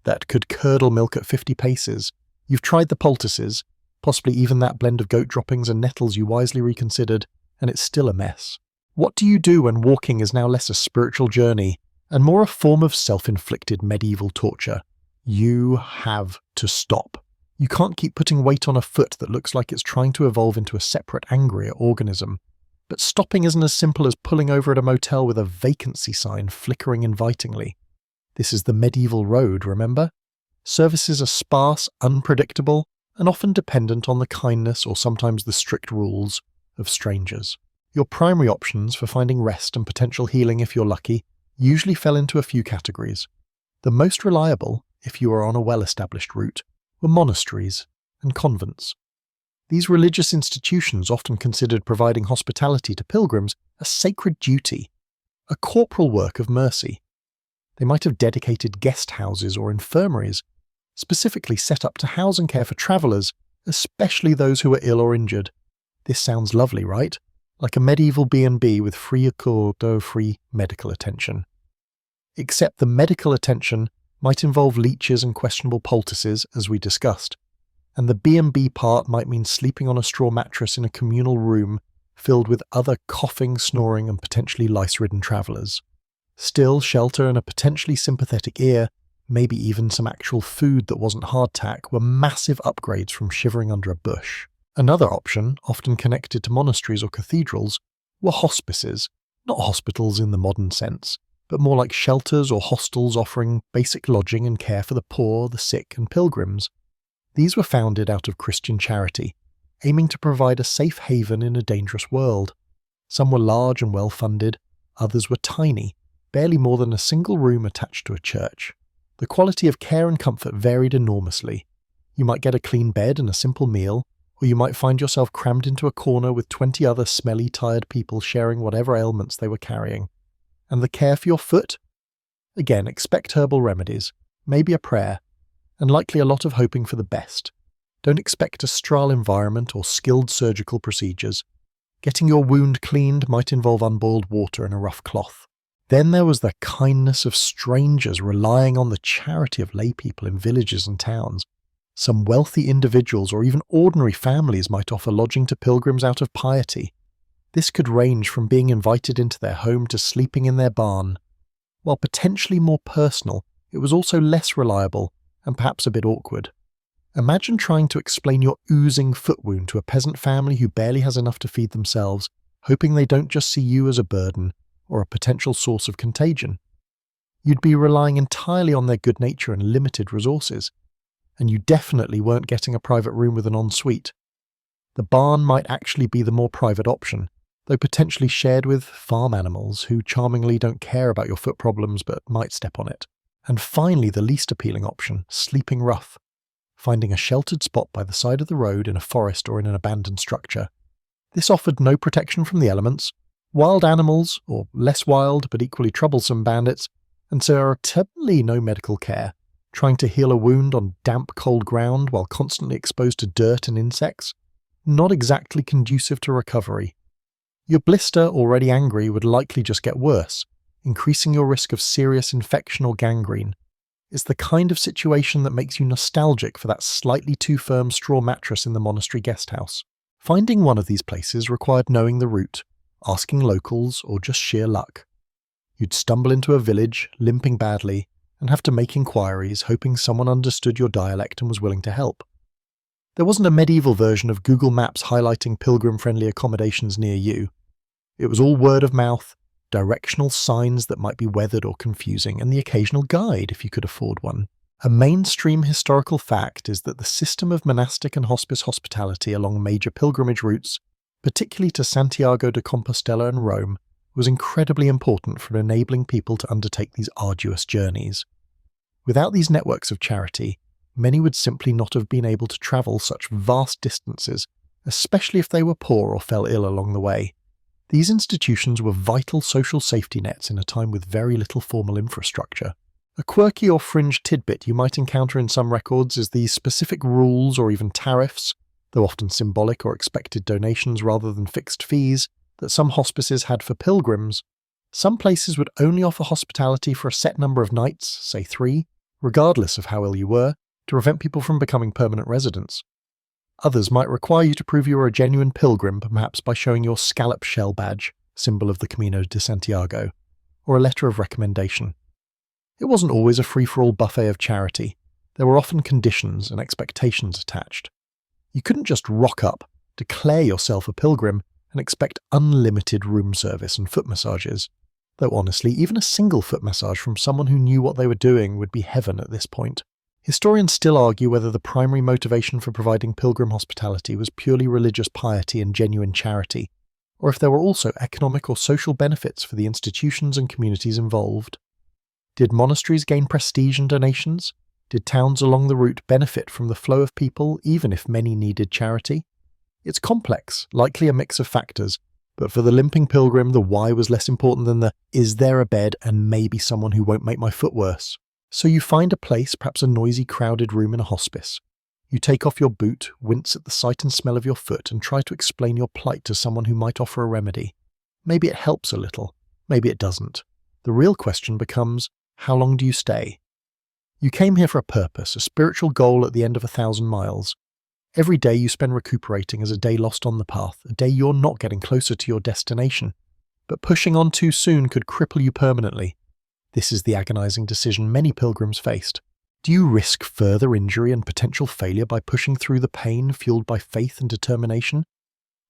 that could curdle milk at 50 paces. You've tried the poultices, possibly even that blend of goat droppings and nettles you wisely reconsidered, and it's still a mess. What do you do when walking is now less a spiritual journey and more a form of self-inflicted medieval torture? You have to stop. You can't keep putting weight on a foot that looks like it's trying to evolve into a separate, angrier organism. But stopping isn't as simple as pulling over at a motel with a vacancy sign flickering invitingly. This is the medieval road, remember? Services are sparse, unpredictable, and often dependent on the kindness or sometimes the strict rules of strangers. Your primary options for finding rest and potential healing if you're lucky usually fell into a few categories. The most reliable, if you are on a well-established route, were monasteries and convents. These religious institutions often considered providing hospitality to pilgrims a sacred duty, a corporal work of mercy. They might have dedicated guest houses or infirmaries, specifically set up to house and care for travellers, especially those who were ill or injured. This sounds lovely, right? Like a medieval B&B with free medical attention. Except the medical attention might involve leeches and questionable poultices, as we discussed, and the B&B part might mean sleeping on a straw mattress in a communal room filled with other coughing, snoring, and potentially lice-ridden travellers. Still, shelter and a potentially sympathetic ear, maybe even some actual food that wasn't hardtack, were massive upgrades from shivering under a bush. Another option, often connected to monasteries or cathedrals, were hospices, not hospitals in the modern sense, but more like shelters or hostels offering basic lodging and care for the poor, the sick, and pilgrims. These were founded out of Christian charity, aiming to provide a safe haven in a dangerous world. Some were large and well-funded, others were tiny, barely more than a single room attached to a church. The quality of care and comfort varied enormously. You might get a clean bed and a simple meal, or you might find yourself crammed into a corner with 20 other smelly, tired people sharing whatever ailments they were carrying. And the care for your foot? Again, expect herbal remedies, maybe a prayer, and likely a lot of hoping for the best. Don't expect a sterile environment or skilled surgical procedures. Getting your wound cleaned might involve unboiled water and a rough cloth. Then there was the kindness of strangers relying on the charity of laypeople in villages and towns. Some wealthy individuals or even ordinary families might offer lodging to pilgrims out of piety. This could range from being invited into their home to sleeping in their barn. While potentially more personal, it was also less reliable and perhaps a bit awkward. Imagine trying to explain your oozing foot wound to a peasant family who barely has enough to feed themselves, hoping they don't just see you as a burden or a potential source of contagion. You'd be relying entirely on their good nature and limited resources, and you definitely weren't getting a private room with an ensuite. The barn might actually be the more private option, though potentially shared with farm animals who charmingly don't care about your foot problems but might step on it. And finally, the least appealing option, sleeping rough. Finding a sheltered spot by the side of the road in a forest or in an abandoned structure. This offered no protection from the elements, wild animals, or less wild but equally troublesome bandits, and certainly no medical care. Trying to heal a wound on damp, cold ground while constantly exposed to dirt and insects? Not exactly conducive to recovery. Your blister, already angry, would likely just get worse, increasing your risk of serious infection or gangrene. It's the kind of situation that makes you nostalgic for that slightly too firm straw mattress in the monastery guest house. Finding one of these places required knowing the route, asking locals, or just sheer luck. You'd stumble into a village, limping badly, and have to make inquiries, hoping someone understood your dialect and was willing to help. There wasn't a medieval version of Google Maps highlighting pilgrim-friendly accommodations near you. It was all word of mouth, directional signs that might be weathered or confusing, and the occasional guide if you could afford one. A mainstream historical fact is that the system of monastic and hospice hospitality along major pilgrimage routes, particularly to Santiago de Compostela and Rome, was incredibly important for enabling people to undertake these arduous journeys. Without these networks of charity, many would simply not have been able to travel such vast distances, especially if they were poor or fell ill along the way. These institutions were vital social safety nets in a time with very little formal infrastructure. A quirky or fringe tidbit you might encounter in some records is the specific rules or even tariffs, though often symbolic or expected donations rather than fixed fees, that some hospices had for pilgrims. Some places would only offer hospitality for a set number of nights, say 3, regardless of how ill you were, to prevent people from becoming permanent residents. Others might require you to prove you were a genuine pilgrim, perhaps by showing your scallop shell badge, symbol of the Camino de Santiago, or a letter of recommendation. It wasn't always a free-for-all buffet of charity. There were often conditions and expectations attached. You couldn't just rock up, declare yourself a pilgrim, and expect unlimited room service and foot massages. Though honestly, even a single foot massage from someone who knew what they were doing would be heaven at this point. Historians still argue whether the primary motivation for providing pilgrim hospitality was purely religious piety and genuine charity, or if there were also economic or social benefits for the institutions and communities involved. Did monasteries gain prestige and donations? Did towns along the route benefit from the flow of people, even if many needed charity? It's complex, likely a mix of factors, but for the limping pilgrim, the why was less important than the is there a bed and maybe someone who won't make my foot worse. So you find a place, perhaps a noisy, crowded room in a hospice. You take off your boot, wince at the sight and smell of your foot, and try to explain your plight to someone who might offer a remedy. Maybe it helps a little, maybe it doesn't. The real question becomes, how long do you stay? You came here for a purpose, a spiritual goal at the end of 1,000 miles. Every day you spend recuperating is a day lost on the path, a day you're not getting closer to your destination. But pushing on too soon could cripple you permanently. This is the agonizing decision many pilgrims faced. Do you risk further injury and potential failure by pushing through the pain fueled by faith and determination?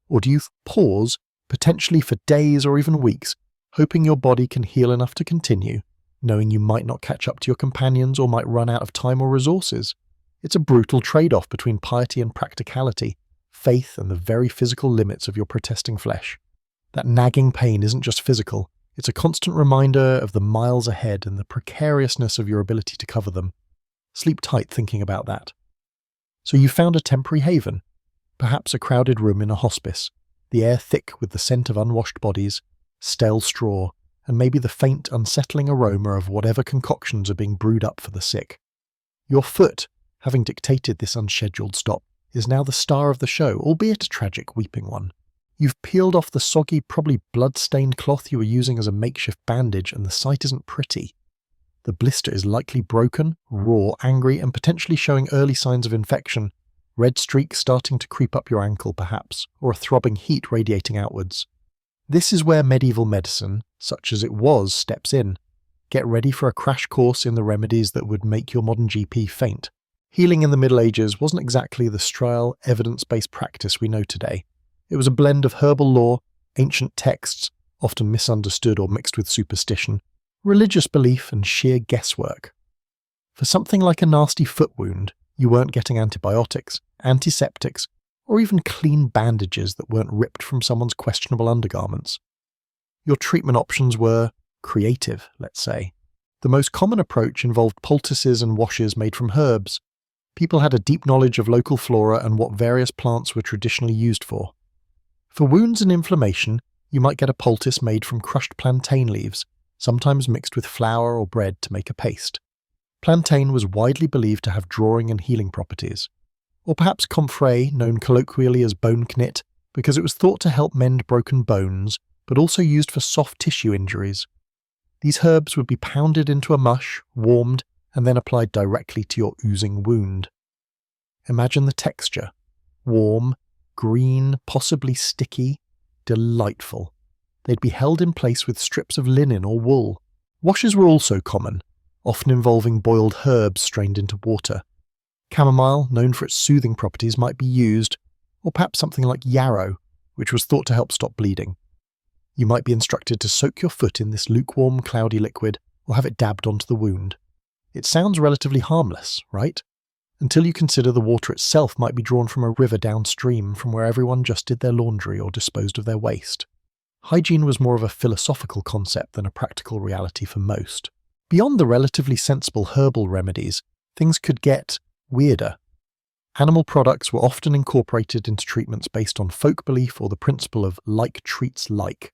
Or do you pause, potentially for days or even weeks, hoping your body can heal enough to continue, knowing you might not catch up to your companions or might run out of time or resources? It's a brutal trade-off between piety and practicality, faith and the very physical limits of your protesting flesh. That nagging pain isn't just physical, it's a constant reminder of the miles ahead and the precariousness of your ability to cover them. Sleep tight thinking about that. So you found a temporary haven, perhaps a crowded room in a hospice, the air thick with the scent of unwashed bodies, stale straw, and maybe the faint, unsettling aroma of whatever concoctions are being brewed up for the sick. Your foot, having dictated this unscheduled stop, is now the star of the show, albeit a tragic weeping one. You've peeled off the soggy, probably blood-stained cloth you were using as a makeshift bandage, and the sight isn't pretty. The blister is likely broken, raw, angry, and potentially showing early signs of infection. Red streaks starting to creep up your ankle, perhaps, or a throbbing heat radiating outwards. This is where medieval medicine, such as it was, steps in. Get ready for a crash course in the remedies that would make your modern GP faint. Healing in the Middle Ages wasn't exactly the sterile, evidence-based practice we know today. It was a blend of herbal lore, ancient texts, often misunderstood or mixed with superstition, religious belief, and sheer guesswork. For something like a nasty foot wound, you weren't getting antibiotics, antiseptics, or even clean bandages that weren't ripped from someone's questionable undergarments. Your treatment options were creative, let's say. The most common approach involved poultices and washes made from herbs. People had a deep knowledge of local flora and what various plants were traditionally used for. For wounds and inflammation, you might get a poultice made from crushed plantain leaves, sometimes mixed with flour or bread to make a paste. Plantain was widely believed to have drawing and healing properties. Or perhaps comfrey, known colloquially as bone knit, because it was thought to help mend broken bones, but also used for soft tissue injuries. These herbs would be pounded into a mush, warmed, and then applied directly to your oozing wound. Imagine the texture. Warm, green, possibly sticky, delightful. They'd be held in place with strips of linen or wool. Washes were also common, often involving boiled herbs strained into water. Chamomile, known for its soothing properties, might be used, or perhaps something like yarrow, which was thought to help stop bleeding. You might be instructed to soak your foot in this lukewarm, cloudy liquid, or have it dabbed onto the wound. It sounds relatively harmless, right? Until you consider the water itself might be drawn from a river downstream from where everyone just did their laundry or disposed of their waste. Hygiene was more of a philosophical concept than a practical reality for most. Beyond the relatively sensible herbal remedies, things could get weirder. Animal products were often incorporated into treatments based on folk belief or the principle of like treats like.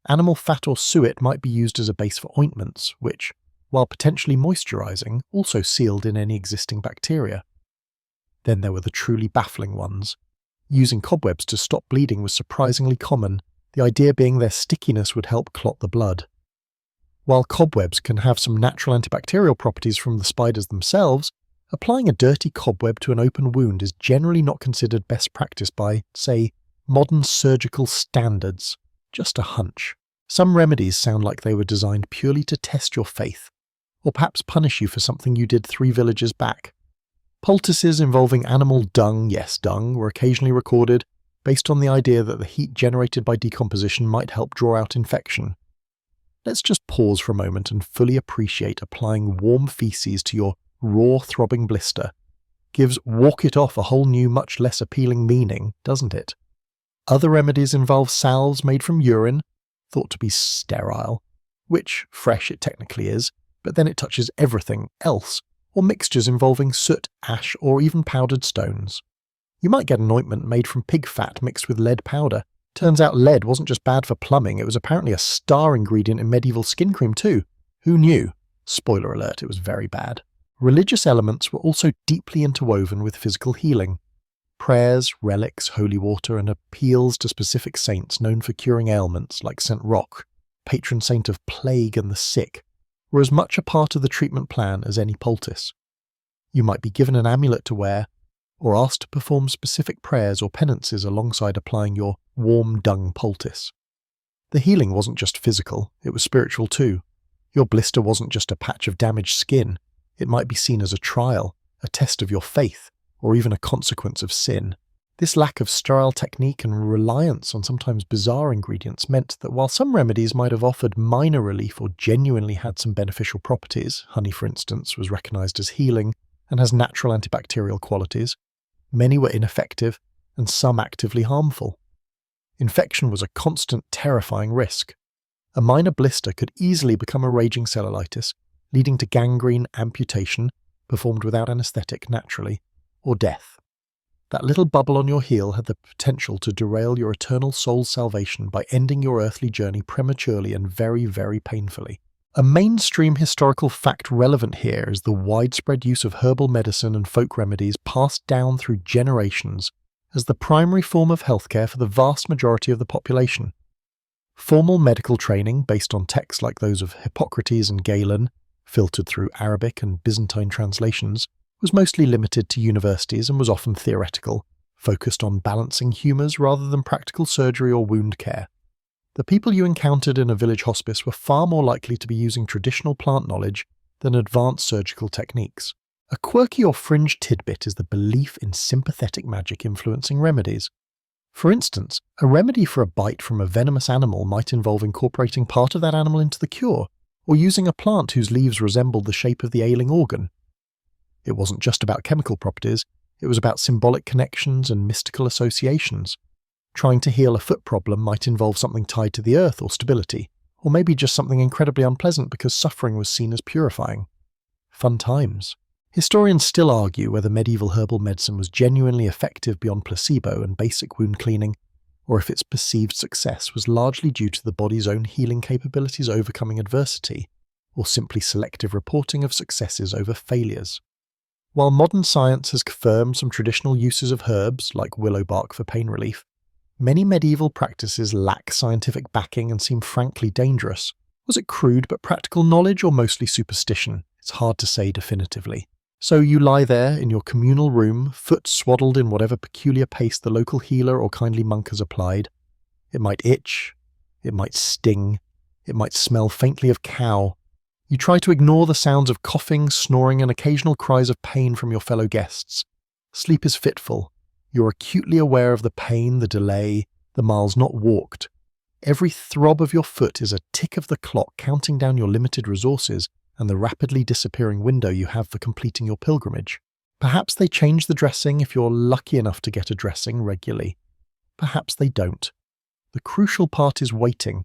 Animal fat or suet might be used as a base for ointments, which, while potentially moisturizing, also sealed in any existing bacteria. Then there were the truly baffling ones. Using cobwebs to stop bleeding was surprisingly common, the idea being their stickiness would help clot the blood. While cobwebs can have some natural antibacterial properties from the spiders themselves, applying a dirty cobweb to an open wound is generally not considered best practice by, say, modern surgical standards. Just a hunch. Some remedies sound like they were designed purely to test your faith, or perhaps punish you for something you did 3 villages back. Poultices involving animal dung, yes dung, were occasionally recorded, based on the idea that the heat generated by decomposition might help draw out infection. Let's just pause for a moment and fully appreciate applying warm feces to your raw, throbbing blister. Gives walk it off a whole new, much less appealing meaning, doesn't it? Other remedies involve salves made from urine, thought to be sterile, which, fresh it technically is, but then it touches everything else, or mixtures involving soot, ash, or even powdered stones. You might get an ointment made from pig fat mixed with lead powder. Turns out lead wasn't just bad for plumbing, it was apparently a star ingredient in medieval skin cream too. Who knew? Spoiler alert, it was very bad. Religious elements were also deeply interwoven with physical healing. Prayers, relics, holy water, and appeals to specific saints known for curing ailments like St. Roch, patron saint of plague and the sick, were as much a part of the treatment plan as any poultice. You might be given an amulet to wear, or asked to perform specific prayers or penances alongside applying your warm dung poultice. The healing wasn't just physical, it was spiritual too. Your blister wasn't just a patch of damaged skin, it might be seen as a trial, a test of your faith, or even a consequence of sin. This lack of sterile technique and reliance on sometimes bizarre ingredients meant that while some remedies might have offered minor relief or genuinely had some beneficial properties, honey for instance was recognized as healing and has natural antibacterial qualities, many were ineffective and some actively harmful. Infection was a constant, terrifying risk. A minor blister could easily become a raging cellulitis, leading to gangrene, amputation, performed without anesthetic naturally, or death. That little bubble on your heel had the potential to derail your eternal soul's salvation by ending your earthly journey prematurely and very, very painfully. A mainstream historical fact relevant here is the widespread use of herbal medicine and folk remedies passed down through generations as the primary form of healthcare for the vast majority of the population. Formal medical training based on texts like those of Hippocrates and Galen, filtered through Arabic and Byzantine translations, was mostly limited to universities and was often theoretical, focused on balancing humours rather than practical surgery or wound care. The people you encountered in a village hospice were far more likely to be using traditional plant knowledge than advanced surgical techniques. A quirky or fringe tidbit is the belief in sympathetic magic influencing remedies. For instance, a remedy for a bite from a venomous animal might involve incorporating part of that animal into the cure, or using a plant whose leaves resembled the shape of the ailing organ. It wasn't just about chemical properties, it was about symbolic connections and mystical associations. Trying to heal a foot problem might involve something tied to the earth or stability, or maybe just something incredibly unpleasant because suffering was seen as purifying. Fun times. Historians still argue whether medieval herbal medicine was genuinely effective beyond placebo and basic wound cleaning, or if its perceived success was largely due to the body's own healing capabilities overcoming adversity, or simply selective reporting of successes over failures. While modern science has confirmed some traditional uses of herbs, like willow bark for pain relief, many medieval practices lack scientific backing and seem frankly dangerous. Was it crude but practical knowledge or mostly superstition? It's hard to say definitively. So you lie there in your communal room, foot swaddled in whatever peculiar paste the local healer or kindly monk has applied. It might itch, it might sting, it might smell faintly of cow. You try to ignore the sounds of coughing, snoring, and occasional cries of pain from your fellow guests. Sleep is fitful. You're acutely aware of the pain, the delay, the miles not walked. Every throb of your foot is a tick of the clock counting down your limited resources and the rapidly disappearing window you have for completing your pilgrimage. Perhaps they change the dressing if you're lucky enough to get a dressing regularly. Perhaps they don't. The crucial part is waiting.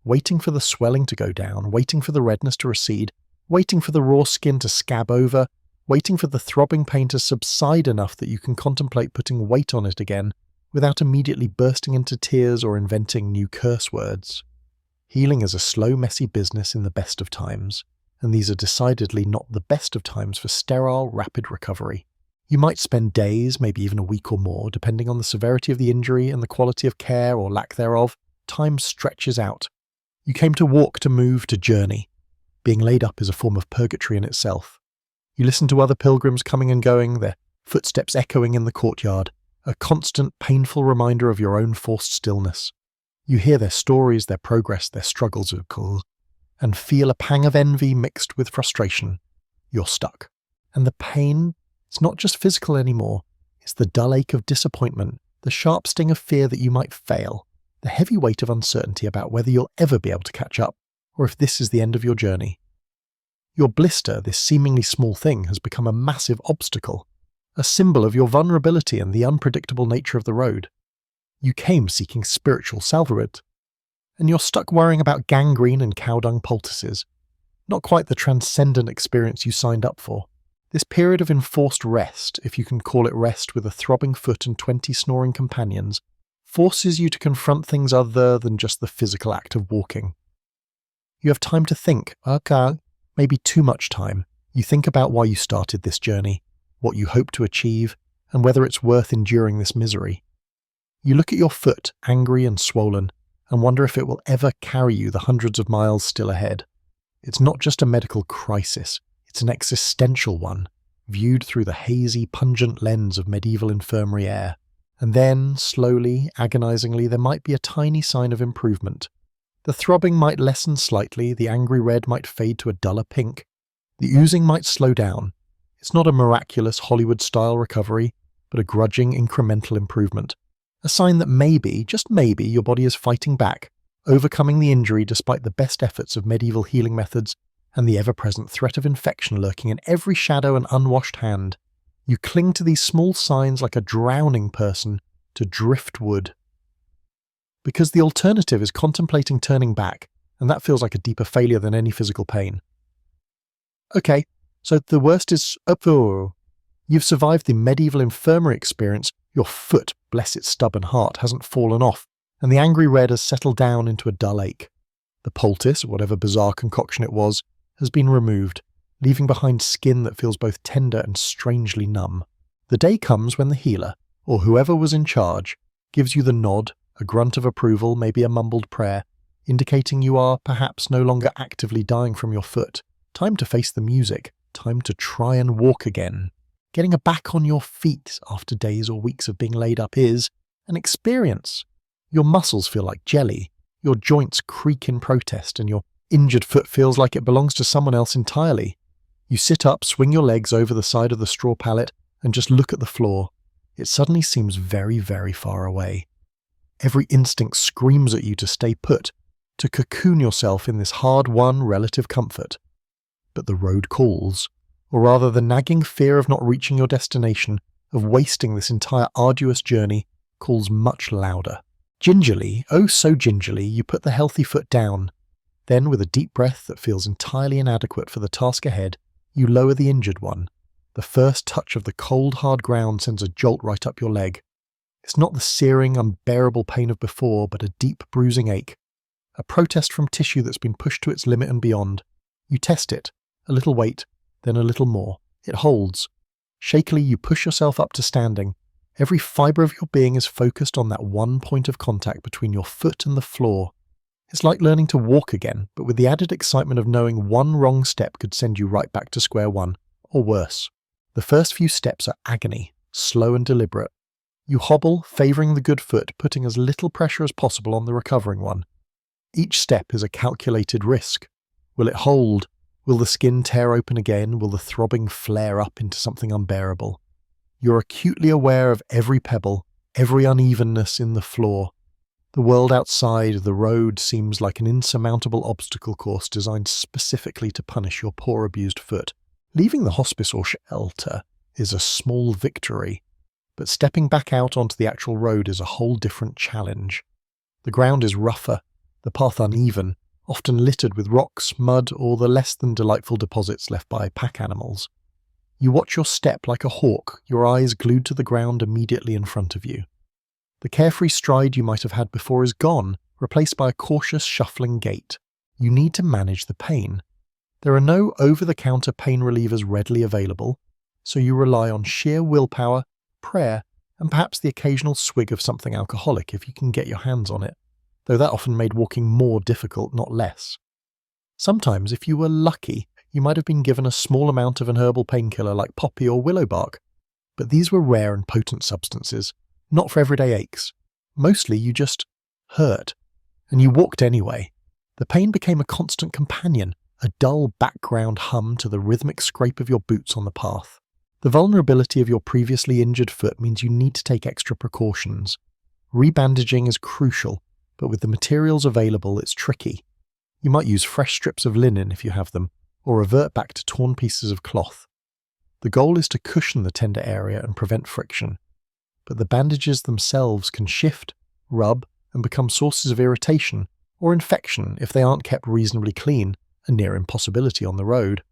Waiting for the swelling to go down, waiting for the redness to recede, waiting for the raw skin to scab over, waiting for the throbbing pain to subside enough that you can contemplate putting weight on it again without immediately bursting into tears or inventing new curse words. Healing is a slow, messy business in the best of times, and these are decidedly not the best of times for sterile, rapid recovery. You might spend days, maybe even a week or more, depending on the severity of the injury and the quality of care or lack thereof. Time stretches out. You came to walk, to move, to journey. Being laid up is a form of purgatory in itself. You listen to other pilgrims coming and going, their footsteps echoing in the courtyard, a constant, painful reminder of your own forced stillness. You hear their stories, their progress, their struggles, of course, and feel a pang of envy mixed with frustration. You're stuck. And the pain, it's not just physical anymore. It's the dull ache of disappointment, the sharp sting of fear that you might fail, the heavy weight of uncertainty about whether you'll ever be able to catch up, or if this is the end of your journey. Your blister, this seemingly small thing, has become a massive obstacle, a symbol of your vulnerability and the unpredictable nature of the road. You came seeking spiritual salvament, and you're stuck worrying about gangrene and cow dung poultices. Not quite the transcendent experience you signed up for. This period of enforced rest, if you can call it rest with a throbbing foot and 20 snoring companions, forces you to confront things other than just the physical act of walking. You have time to think, maybe too much time. You think about why you started this journey, what you hope to achieve, and whether it's worth enduring this misery. You look at your foot, angry and swollen, and wonder if it will ever carry you the hundreds of miles still ahead. It's not just a medical crisis, it's an existential one. viewed through the hazy, pungent lens of medieval infirmary air. And then, slowly, agonizingly, there might be a tiny sign of improvement. The throbbing might lessen slightly, the angry red might fade to a duller pink. The oozing might slow down. It's not a miraculous Hollywood-style recovery, but a grudging, incremental improvement. A sign that maybe, just maybe, your body is fighting back, overcoming the injury despite the best efforts of medieval healing methods and the ever-present threat of infection lurking in every shadow and unwashed hand. You cling to these small signs like a drowning person to driftwood. Because the alternative is contemplating turning back, and that feels like a deeper failure than any physical pain. Okay, so the worst is over. You've survived the medieval infirmary experience, your foot, bless its stubborn heart, hasn't fallen off, and the angry red has settled down into a dull ache. The poultice, whatever bizarre concoction it was, has been removed, leaving behind skin that feels both tender and strangely numb. The day comes when the healer, or whoever was in charge, gives you the nod, a grunt of approval, maybe a mumbled prayer, indicating you are perhaps no longer actively dying from your foot. Time to face the music, time to try and walk again. Getting back on your feet after days or weeks of being laid up is an experience. Your muscles feel like jelly, your joints creak in protest, and your injured foot feels like it belongs to someone else entirely. You sit up, swing your legs over the side of the straw pallet, and just look at the floor. It suddenly seems very, very far away. Every instinct screams at you to stay put, to cocoon yourself in this hard-won relative comfort. But the road calls, or rather the nagging fear of not reaching your destination, of wasting this entire arduous journey, calls much louder. Gingerly, oh so gingerly, you put the healthy foot down. Then, with a deep breath that feels entirely inadequate for the task ahead, you lower the injured one. The first touch of the cold, hard ground sends a jolt right up your leg. It's not the searing, unbearable pain of before, but a deep, bruising ache. A protest from tissue that's been pushed to its limit and beyond. You test it. A little weight, then a little more. It holds. Shakily, you push yourself up to standing. Every fibre of your being is focused on that one point of contact between your foot and the floor. It's like learning to walk again, but with the added excitement of knowing one wrong step could send you right back to square one, or worse. The first few steps are agony, slow and deliberate. You hobble, favouring the good foot, putting as little pressure as possible on the recovering one. Each step is a calculated risk. Will it hold? Will the skin tear open again? Will the throbbing flare up into something unbearable? You're acutely aware of every pebble, every unevenness in the floor. The world outside, the road, seems like an insurmountable obstacle course designed specifically to punish your poor abused foot. Leaving the hospice or shelter is a small victory, but stepping back out onto the actual road is a whole different challenge. The ground is rougher, the path uneven, often littered with rocks, mud, or the less than delightful deposits left by pack animals. You watch your step like a hawk, your eyes glued to the ground immediately in front of you. The carefree stride you might have had before is gone, replaced by a cautious, shuffling gait. You need to manage the pain. There are no over-the-counter pain relievers readily available, so you rely on sheer willpower, prayer, and perhaps the occasional swig of something alcoholic if you can get your hands on it, though that often made walking more difficult, not less. Sometimes, if you were lucky, you might have been given a small amount of an herbal painkiller like poppy or willow bark, but these were rare and potent substances, not for everyday aches. Mostly you just hurt, and you walked anyway. The pain became a constant companion, a dull background hum to the rhythmic scrape of your boots on the path. The vulnerability of your previously injured foot means you need to take extra precautions. Rebandaging is crucial, but with the materials available it's tricky. You might use fresh strips of linen if you have them, or revert back to torn pieces of cloth. The goal is to cushion the tender area and prevent friction, but the bandages themselves can shift, rub, and become sources of irritation or infection if they aren't kept reasonably clean, a near impossibility on the road.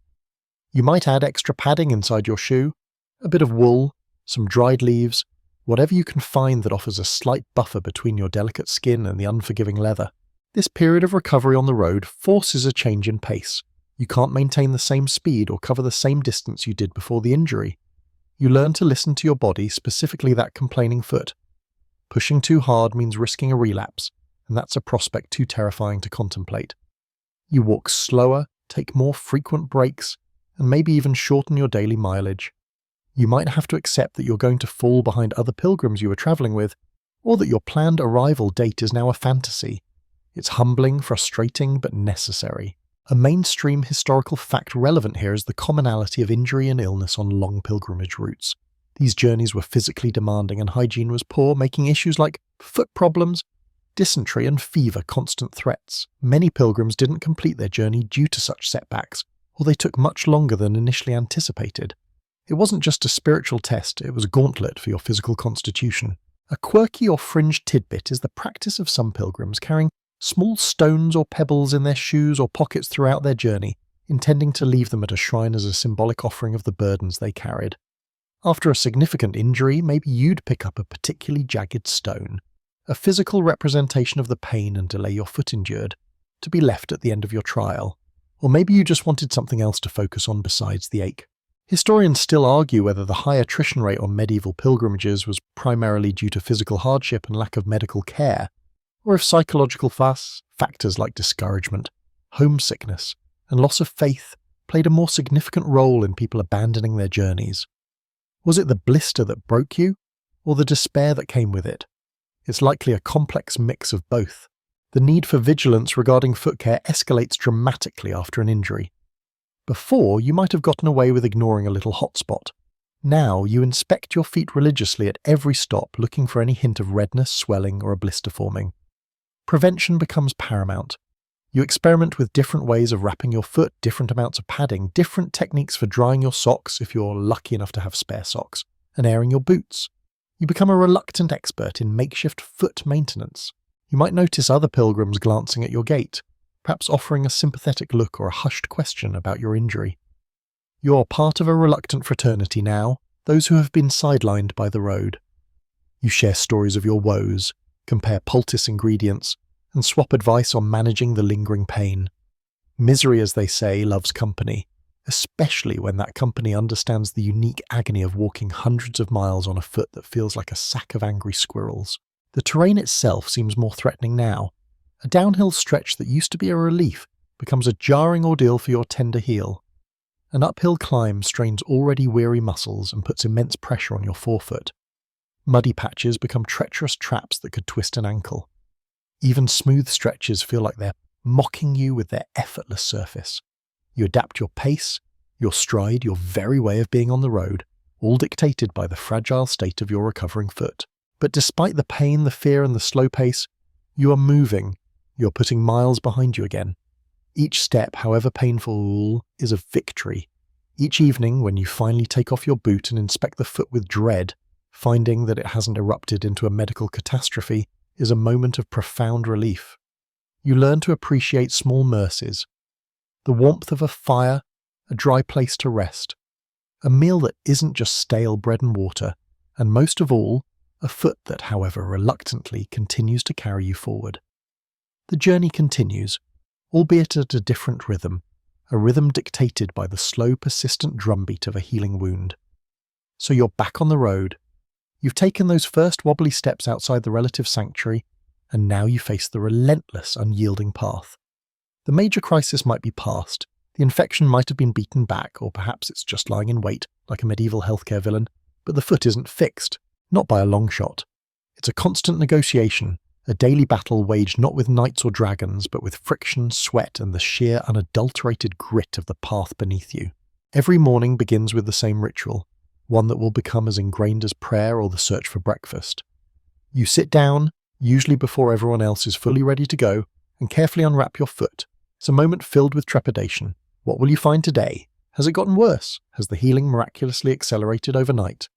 You might add extra padding inside your shoe, a bit of wool, some dried leaves, whatever you can find that offers a slight buffer between your delicate skin and the unforgiving leather. This period of recovery on the road forces a change in pace. You can't maintain the same speed or cover the same distance you did before the injury. You learn to listen to your body, specifically that complaining foot. Pushing too hard means risking a relapse, and that's a prospect too terrifying to contemplate. You walk slower, take more frequent breaks, and maybe even shorten your daily mileage. You might have to accept that you're going to fall behind other pilgrims you were traveling with, or that your planned arrival date is now a fantasy. It's humbling, frustrating, but necessary. A mainstream historical fact relevant here is the commonality of injury and illness on long pilgrimage routes. These journeys were physically demanding and hygiene was poor, making issues like foot problems, dysentery and fever constant threats. Many pilgrims didn't complete their journey due to such setbacks, or they took much longer than initially anticipated. It wasn't just a spiritual test, it was a gauntlet for your physical constitution. A quirky or fringe tidbit is the practice of some pilgrims carrying small stones or pebbles in their shoes or pockets throughout their journey, intending to leave them at a shrine as a symbolic offering of the burdens they carried. After a significant injury, maybe you'd pick up a particularly jagged stone, a physical representation of the pain and delay your foot endured, to be left at the end of your trial. Or maybe you just wanted something else to focus on besides the ache. Historians still argue whether the high attrition rate on medieval pilgrimages was primarily due to physical hardship and lack of medical care, or if psychological factors like discouragement, homesickness, and loss of faith played a more significant role in people abandoning their journeys. Was it the blister that broke you, or the despair that came with it? It's likely a complex mix of both. The need for vigilance regarding foot care escalates dramatically after an injury. Before, you might have gotten away with ignoring a little hot spot. Now, you inspect your feet religiously at every stop, looking for any hint of redness, swelling, or a blister forming. Prevention becomes paramount. You experiment with different ways of wrapping your foot, different amounts of padding, different techniques for drying your socks if you're lucky enough to have spare socks, and airing your boots. You become a reluctant expert in makeshift foot maintenance. You might notice other pilgrims glancing at your gait, perhaps offering a sympathetic look or a hushed question about your injury. You're part of a reluctant fraternity now, those who have been sidelined by the road. You share stories of your woes, compare poultice ingredients, and swap advice on managing the lingering pain. Misery, as they say, loves company, especially when that company understands the unique agony of walking hundreds of miles on a foot that feels like a sack of angry squirrels. The terrain itself seems more threatening now. A downhill stretch that used to be a relief becomes a jarring ordeal for your tender heel. An uphill climb strains already weary muscles and puts immense pressure on your forefoot. Muddy patches become treacherous traps that could twist an ankle. Even smooth stretches feel like they're mocking you with their effortless surface. You adapt your pace, your stride, your very way of being on the road, all dictated by the fragile state of your recovering foot. But despite the pain, the fear, and the slow pace, you are moving. You're putting miles behind you again. Each step, however painful, is a victory. Each evening, when you finally take off your boot and inspect the foot with dread, finding that it hasn't erupted into a medical catastrophe is a moment of profound relief. You learn to appreciate small mercies. The warmth of a fire, a dry place to rest, a meal that isn't just stale bread and water, and most of all, a foot that, however reluctantly, continues to carry you forward. The journey continues, albeit at a different rhythm, a rhythm dictated by the slow, persistent drumbeat of a healing wound. So you're back on the road. You've taken those first wobbly steps outside the relative sanctuary, and now you face the relentless, unyielding path. The major crisis might be past, the infection might have been beaten back, or perhaps it's just lying in wait, like a medieval healthcare villain, but the foot isn't fixed, not by a long shot. It's a constant negotiation, a daily battle waged not with knights or dragons, but with friction, sweat, and the sheer, unadulterated grit of the path beneath you. Every morning begins with the same ritual, one that will become as ingrained as prayer or the search for breakfast. You sit down, usually before everyone else is fully ready to go, and carefully unwrap your foot. It's a moment filled with trepidation. What will you find today? Has it gotten worse? Has the healing miraculously accelerated overnight?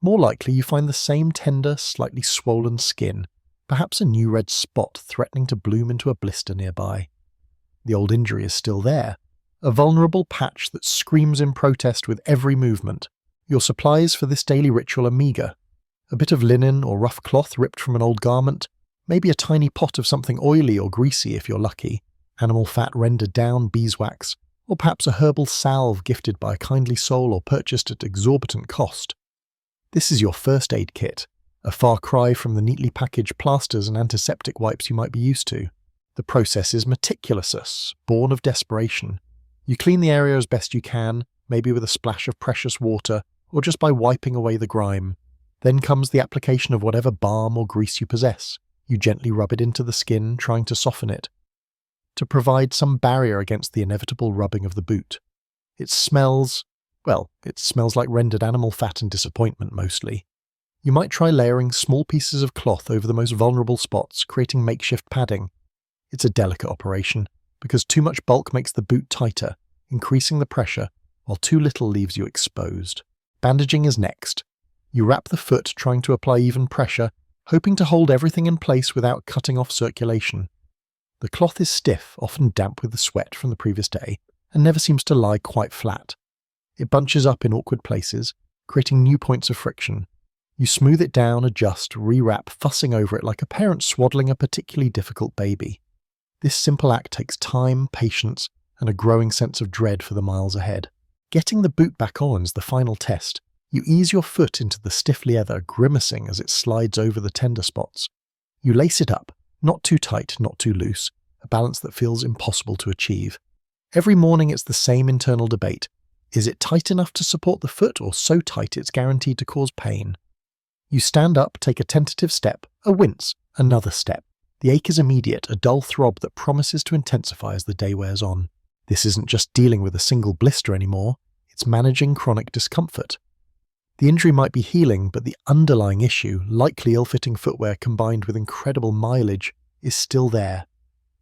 More likely you find the same tender, slightly swollen skin, perhaps a new red spot threatening to bloom into a blister nearby. The old injury is still there, a vulnerable patch that screams in protest with every movement. Your supplies for this daily ritual are meagre. A bit of linen or rough cloth ripped from an old garment, maybe a tiny pot of something oily or greasy if you're lucky, animal fat rendered down, beeswax, or perhaps a herbal salve gifted by a kindly soul or purchased at exorbitant cost. This is your first aid kit, a far cry from the neatly packaged plasters and antiseptic wipes you might be used to. The process is meticulous, born of desperation. You clean the area as best you can, maybe with a splash of precious water, or just by wiping away the grime. Then comes the application of whatever balm or grease you possess. You gently rub it into the skin, trying to soften it, to provide some barrier against the inevitable rubbing of the boot. It smells like rendered animal fat and disappointment mostly. You might try layering small pieces of cloth over the most vulnerable spots, creating makeshift padding. It's a delicate operation, because too much bulk makes the boot tighter, increasing the pressure, while too little leaves you exposed. Bandaging is next. You wrap the foot, trying to apply even pressure, hoping to hold everything in place without cutting off circulation. The cloth is stiff, often damp with the sweat from the previous day, and never seems to lie quite flat. It bunches up in awkward places, creating new points of friction. You smooth it down, adjust, rewrap, fussing over it like a parent swaddling a particularly difficult baby. This simple act takes time, patience, and a growing sense of dread for the miles ahead. Getting the boot back on is the final test. You ease your foot into the stiff leather, grimacing as it slides over the tender spots. You lace it up, not too tight, not too loose, a balance that feels impossible to achieve. Every morning it's the same internal debate. Is it tight enough to support the foot, or so tight it's guaranteed to cause pain? You stand up, take a tentative step, a wince, another step. The ache is immediate, a dull throb that promises to intensify as the day wears on. This isn't just dealing with a single blister anymore, it's managing chronic discomfort. The injury might be healing, but the underlying issue, likely ill-fitting footwear combined with incredible mileage, is still there.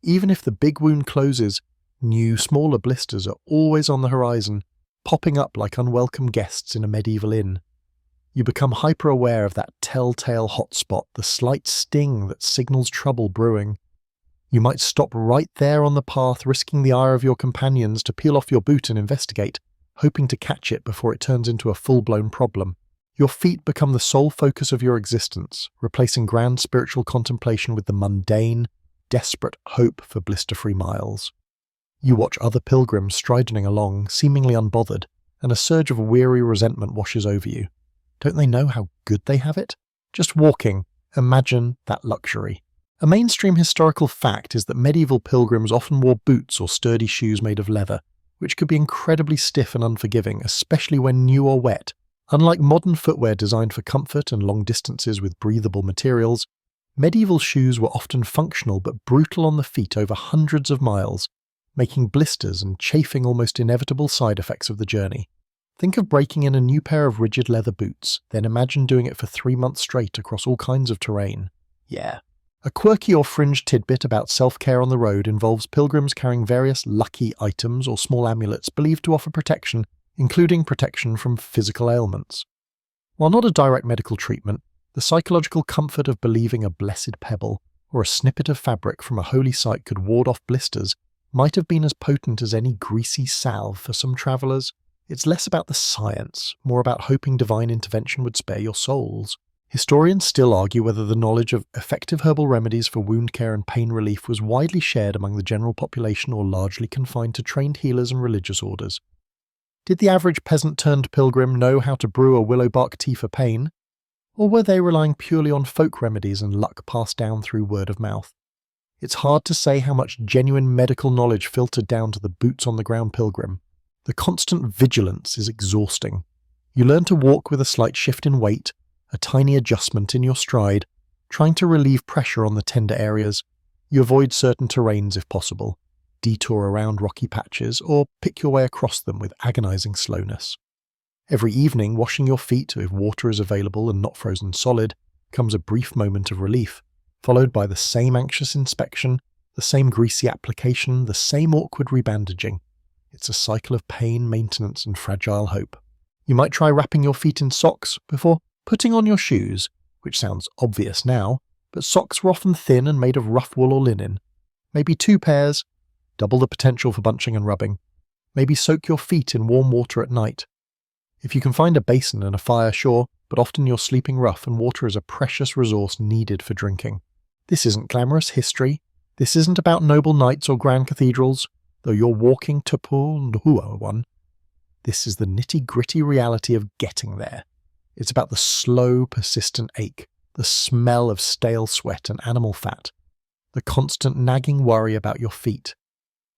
Even if the big wound closes, new, smaller blisters are always on the horizon, popping up like unwelcome guests in a medieval inn. You become hyper-aware of that telltale hot spot, the slight sting that signals trouble brewing. You might stop right there on the path, risking the ire of your companions, to peel off your boot and investigate, hoping to catch it before it turns into a full-blown problem. Your feet become the sole focus of your existence, replacing grand spiritual contemplation with the mundane, desperate hope for blister-free miles. You watch other pilgrims striding along, seemingly unbothered, and a surge of weary resentment washes over you. Don't they know how good they have it? Just walking, imagine that luxury. A mainstream historical fact is that medieval pilgrims often wore boots or sturdy shoes made of leather, which could be incredibly stiff and unforgiving, especially when new or wet. Unlike modern footwear designed for comfort and long distances with breathable materials, medieval shoes were often functional but brutal on the feet over hundreds of miles, making blisters and chafing almost inevitable side effects of the journey. Think of breaking in a new pair of rigid leather boots, then imagine doing it for 3 months straight across all kinds of terrain. Yeah. A quirky or fringe tidbit about self-care on the road involves pilgrims carrying various lucky items or small amulets believed to offer protection, including protection from physical ailments. While not a direct medical treatment, the psychological comfort of believing a blessed pebble or a snippet of fabric from a holy site could ward off blisters might have been as potent as any greasy salve for some travellers. It's less about the science, more about hoping divine intervention would spare your souls. Historians still argue whether the knowledge of effective herbal remedies for wound care and pain relief was widely shared among the general population or largely confined to trained healers and religious orders. Did the average peasant-turned-pilgrim know how to brew a willow bark tea for pain? Or were they relying purely on folk remedies and luck passed down through word of mouth? It's hard to say how much genuine medical knowledge filtered down to the boots-on-the-ground pilgrim. The constant vigilance is exhausting. You learn to walk with a slight shift in weight, a tiny adjustment in your stride, trying to relieve pressure on the tender areas. You avoid certain terrains if possible, detour around rocky patches, or pick your way across them with agonizing slowness. Every evening, washing your feet, if water is available and not frozen solid, comes a brief moment of relief, followed by the same anxious inspection, the same greasy application, the same awkward rebandaging. It's a cycle of pain, maintenance, and fragile hope. You might try wrapping your feet in socks before putting on your shoes, which sounds obvious now, but socks were often thin and made of rough wool or linen. Maybe 2 pairs, double the potential for bunching and rubbing. Maybe soak your feet in warm water at night. If you can find a basin and a fire, sure, but often you're sleeping rough and water is a precious resource needed for drinking. This isn't glamorous history. This isn't about noble knights or grand cathedrals, though you're walking Tupul and Hua one. This is the nitty-gritty reality of getting there. It's about the slow, persistent ache, the smell of stale sweat and animal fat, the constant nagging worry about your feet.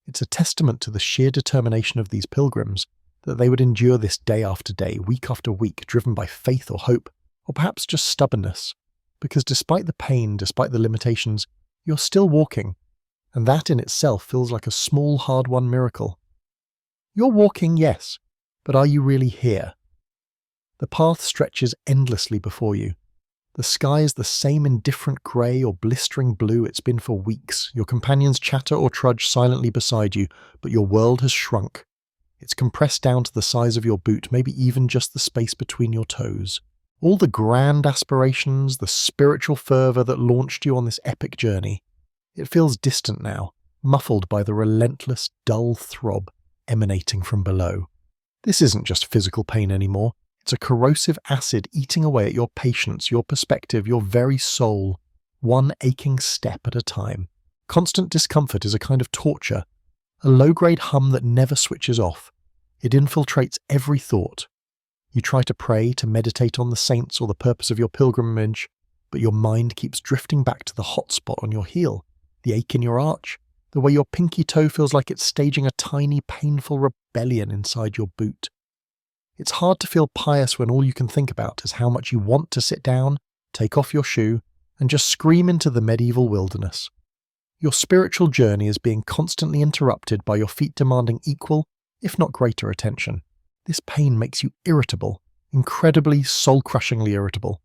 It's a testament to the sheer determination of these pilgrims that they would endure this day after day, week after week, driven by faith or hope, or perhaps just stubbornness, because despite the pain, despite the limitations, you're still walking, and that in itself feels like a small, hard-won miracle. You're walking, yes, but are you really here? The path stretches endlessly before you. The sky is the same indifferent grey or blistering blue it's been for weeks. Your companions chatter or trudge silently beside you, but your world has shrunk. It's compressed down to the size of your boot, maybe even just the space between your toes. All the grand aspirations, the spiritual fervour that launched you on this epic journey, it feels distant now, muffled by the relentless, dull throb emanating from below. This isn't just physical pain anymore. It's a corrosive acid eating away at your patience, your perspective, your very soul, one aching step at a time. Constant discomfort is a kind of torture, a low-grade hum that never switches off. It infiltrates every thought. You try to pray, to meditate on the saints or the purpose of your pilgrimage, but your mind keeps drifting back to the hot spot on your heel, the ache in your arch, the way your pinky toe feels like it's staging a tiny, painful rebellion inside your boot. It's hard to feel pious when all you can think about is how much you want to sit down, take off your shoe, and just scream into the medieval wilderness. Your spiritual journey is being constantly interrupted by your feet demanding equal, if not greater, attention. This pain makes you irritable, incredibly, soul-crushingly irritable.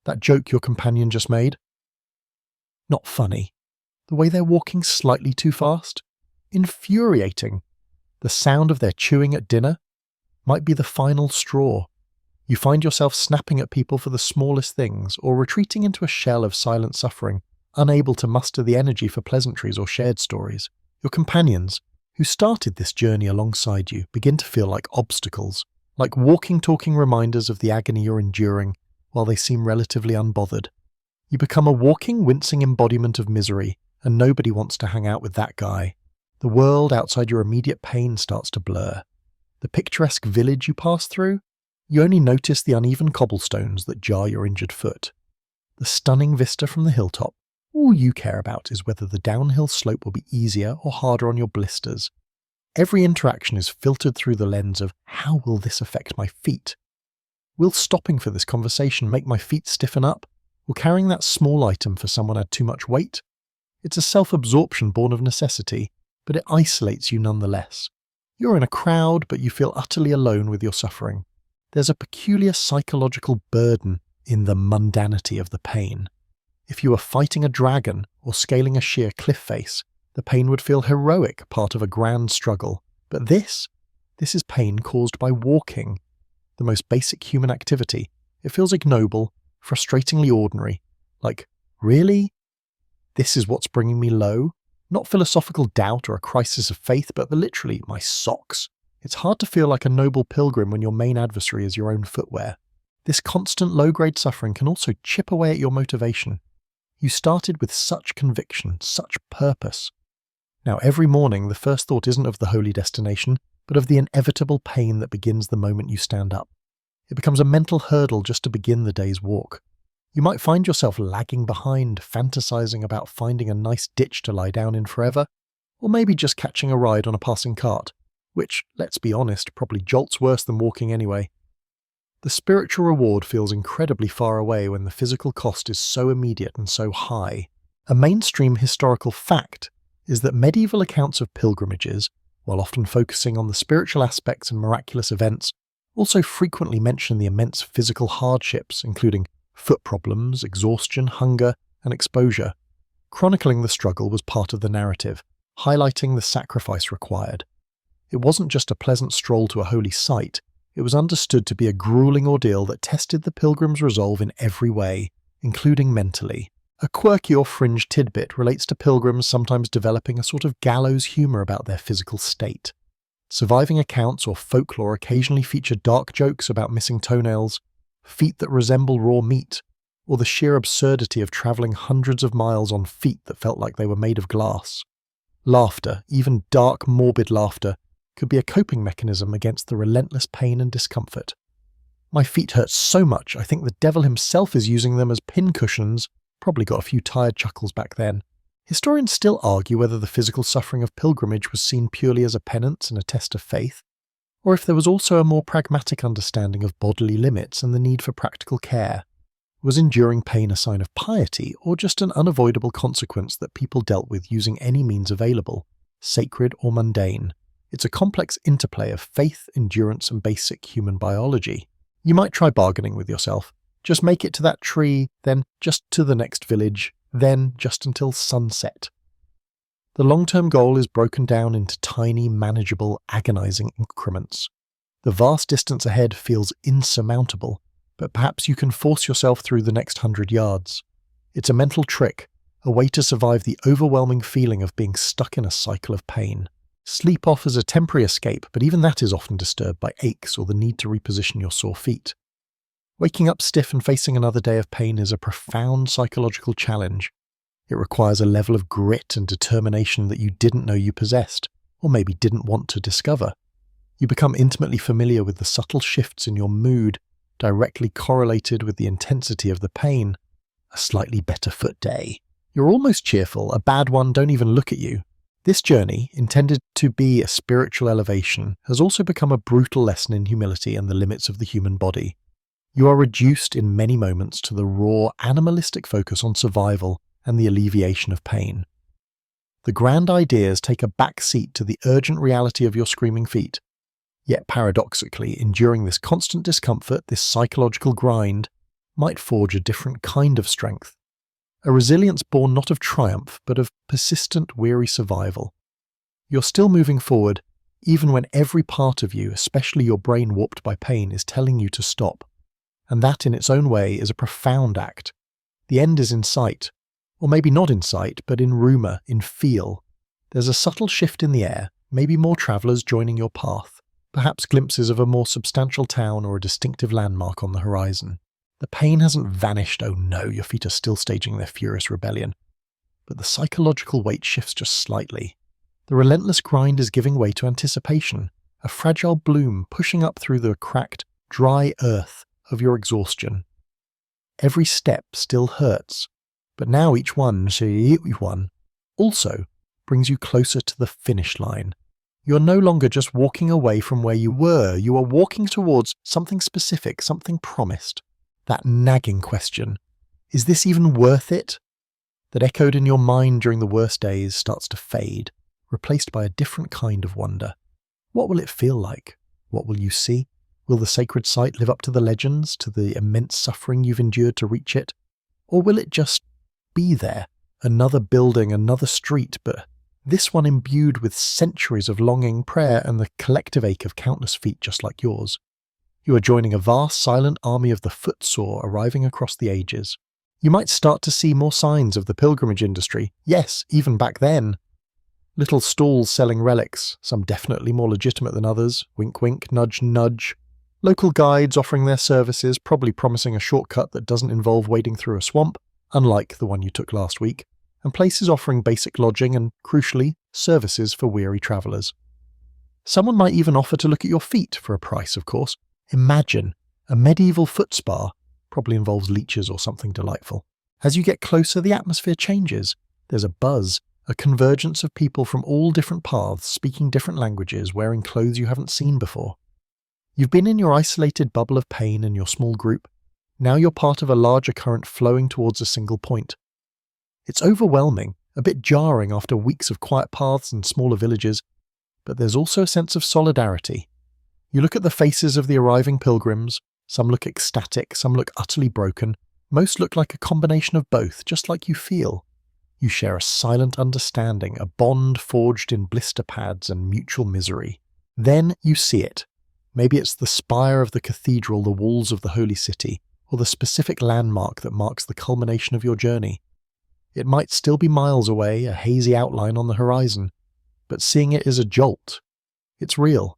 That joke your companion just made? Not funny. The way they're walking slightly too fast? Infuriating. The sound of their chewing at dinner? Might be the final straw. You find yourself snapping at people for the smallest things, or retreating into a shell of silent suffering, unable to muster the energy for pleasantries or shared stories. Your companions, who started this journey alongside you, begin to feel like obstacles, like walking, talking reminders of the agony you're enduring, while they seem relatively unbothered. You become a walking, wincing embodiment of misery, and nobody wants to hang out with that guy. The world outside your immediate pain starts to blur. The picturesque village you pass through, you only notice the uneven cobblestones that jar your injured foot. The stunning vista from the hilltop, all you care about is whether the downhill slope will be easier or harder on your blisters. Every interaction is filtered through the lens of, how will this affect my feet? Will stopping for this conversation make my feet stiffen up? Will carrying that small item for someone add too much weight? It's a self-absorption born of necessity, but it isolates you nonetheless. You're in a crowd, but you feel utterly alone with your suffering. There's a peculiar psychological burden in the mundanity of the pain. If you were fighting a dragon or scaling a sheer cliff face, the pain would feel heroic, part of a grand struggle. But this is pain caused by walking, the most basic human activity. It feels ignoble, frustratingly ordinary. Like, really? This is what's bringing me low? Not philosophical doubt or a crisis of faith, but literally my socks. It's hard to feel like a noble pilgrim when your main adversary is your own footwear. This constant low-grade suffering can also chip away at your motivation. You started with such conviction, such purpose. Now every morning the first thought isn't of the holy destination, but of the inevitable pain that begins the moment you stand up. It becomes a mental hurdle just to begin the day's walk. You might find yourself lagging behind, fantasizing about finding a nice ditch to lie down in forever, or maybe just catching a ride on a passing cart, which, let's be honest, probably jolts worse than walking anyway. The spiritual reward feels incredibly far away when the physical cost is so immediate and so high. A mainstream historical fact is that medieval accounts of pilgrimages, while often focusing on the spiritual aspects and miraculous events, also frequently mention the immense physical hardships, including foot problems, exhaustion, hunger, and exposure. Chronicling the struggle was part of the narrative, highlighting the sacrifice required. It wasn't just a pleasant stroll to a holy site, it was understood to be a grueling ordeal that tested the pilgrim's resolve in every way, including mentally. A quirky or fringe tidbit relates to pilgrims sometimes developing a sort of gallows humour about their physical state. Surviving accounts or folklore occasionally feature dark jokes about missing toenails, feet that resemble raw meat, or the sheer absurdity of travelling hundreds of miles on feet that felt like they were made of glass. Laughter, even dark, morbid laughter, could be a coping mechanism against the relentless pain and discomfort. My feet hurt so much I think the devil himself is using them as pincushions. Probably got a few tired chuckles back then. Historians still argue whether the physical suffering of pilgrimage was seen purely as a penance and a test of faith, or if there was also a more pragmatic understanding of bodily limits and the need for practical care. Was enduring pain a sign of piety, or just an unavoidable consequence that people dealt with using any means available, sacred or mundane? It's a complex interplay of faith, endurance, and basic human biology. You might try bargaining with yourself. Just make it to that tree, then just to the next village, then just until sunset. The long-term goal is broken down into tiny, manageable, agonizing increments. The vast distance ahead feels insurmountable, but perhaps you can force yourself through the next 100 yards. It's a mental trick, a way to survive the overwhelming feeling of being stuck in a cycle of pain. Sleep offers a temporary escape, but even that is often disturbed by aches or the need to reposition your sore feet. Waking up stiff and facing another day of pain is a profound psychological challenge. It requires a level of grit and determination that you didn't know you possessed, or maybe didn't want to discover. You become intimately familiar with the subtle shifts in your mood, directly correlated with the intensity of the pain. A slightly better foot day. You're almost cheerful, a bad one, don't even look at you. This journey, intended to be a spiritual elevation, has also become a brutal lesson in humility and the limits of the human body. You are reduced in many moments to the raw, animalistic focus on survival and the alleviation of pain. The grand ideas take a back seat to the urgent reality of your screaming feet. Yet paradoxically, enduring this constant discomfort, this psychological grind, might forge a different kind of strength. A resilience born not of triumph, but of persistent, weary survival. You're still moving forward, even when every part of you, especially your brain warped by pain, is telling you to stop. And that in its own way is a profound act. The end is in sight. Or maybe not in sight, but in rumour, in feel. There's a subtle shift in the air, maybe more travellers joining your path, perhaps glimpses of a more substantial town or a distinctive landmark on the horizon. The pain hasn't vanished, oh no, your feet are still staging their furious rebellion. But the psychological weight shifts just slightly. The relentless grind is giving way to anticipation, a fragile bloom pushing up through the cracked, dry earth of your exhaustion. Every step still hurts, but now each one also brings you closer to the finish line. You're no longer just walking away from where you were, you are walking towards something specific, something promised. That nagging question, is this even worth it? That echoed in your mind during the worst days starts to fade, replaced by a different kind of wonder. What will it feel like? What will you see? Will the sacred site live up to the legends, to the immense suffering you've endured to reach it? Or will it just be there? Another building, another street, but this one imbued with centuries of longing, prayer, and the collective ache of countless feet just like yours. You are joining a vast, silent army of the footsore arriving across the ages. You might start to see more signs of the pilgrimage industry. Yes, even back then. Little stalls selling relics, some definitely more legitimate than others. Wink wink, nudge nudge. Local guides offering their services, probably promising a shortcut that doesn't involve wading through a swamp, unlike the one you took last week. And places offering basic lodging and, crucially, services for weary travellers. Someone might even offer to look at your feet, for a price, of course. Imagine, a medieval foot spa, probably involves leeches or something delightful. As you get closer, the atmosphere changes. There's a buzz, a convergence of people from all different paths, speaking different languages, wearing clothes you haven't seen before. You've been in your isolated bubble of pain in your small group. Now you're part of a larger current flowing towards a single point. It's overwhelming, a bit jarring after weeks of quiet paths and smaller villages, but there's also a sense of solidarity. You look at the faces of the arriving pilgrims. Some look ecstatic, some look utterly broken. Most look like a combination of both, just like you feel. You share a silent understanding, a bond forged in blister pads and mutual misery. Then you see it. Maybe it's the spire of the cathedral, the walls of the holy city, or the specific landmark that marks the culmination of your journey. It might still be miles away, a hazy outline on the horizon, but seeing it is a jolt. It's real.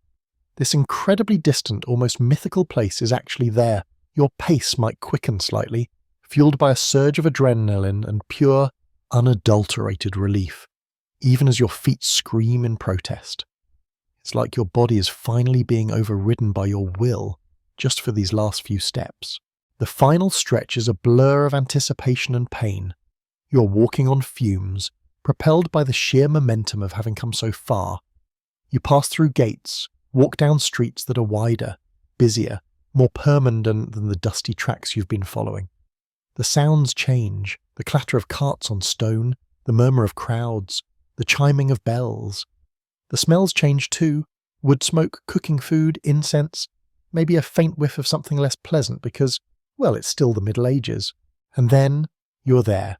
This incredibly distant, almost mythical place is actually there. Your pace might quicken slightly, fueled by a surge of adrenaline and pure, unadulterated relief, even as your feet scream in protest. It's like your body is finally being overridden by your will, just for these last few steps. The final stretch is a blur of anticipation and pain. You're walking on fumes, propelled by the sheer momentum of having come so far. You pass through gates, Walk down streets that are wider, busier, more permanent than the dusty tracks you've been following. The sounds change, the clatter of carts on stone, the murmur of crowds, the chiming of bells. The smells change too: wood smoke, cooking food, incense, maybe a faint whiff of something less pleasant because, well, it's still the Middle Ages. And then you're there,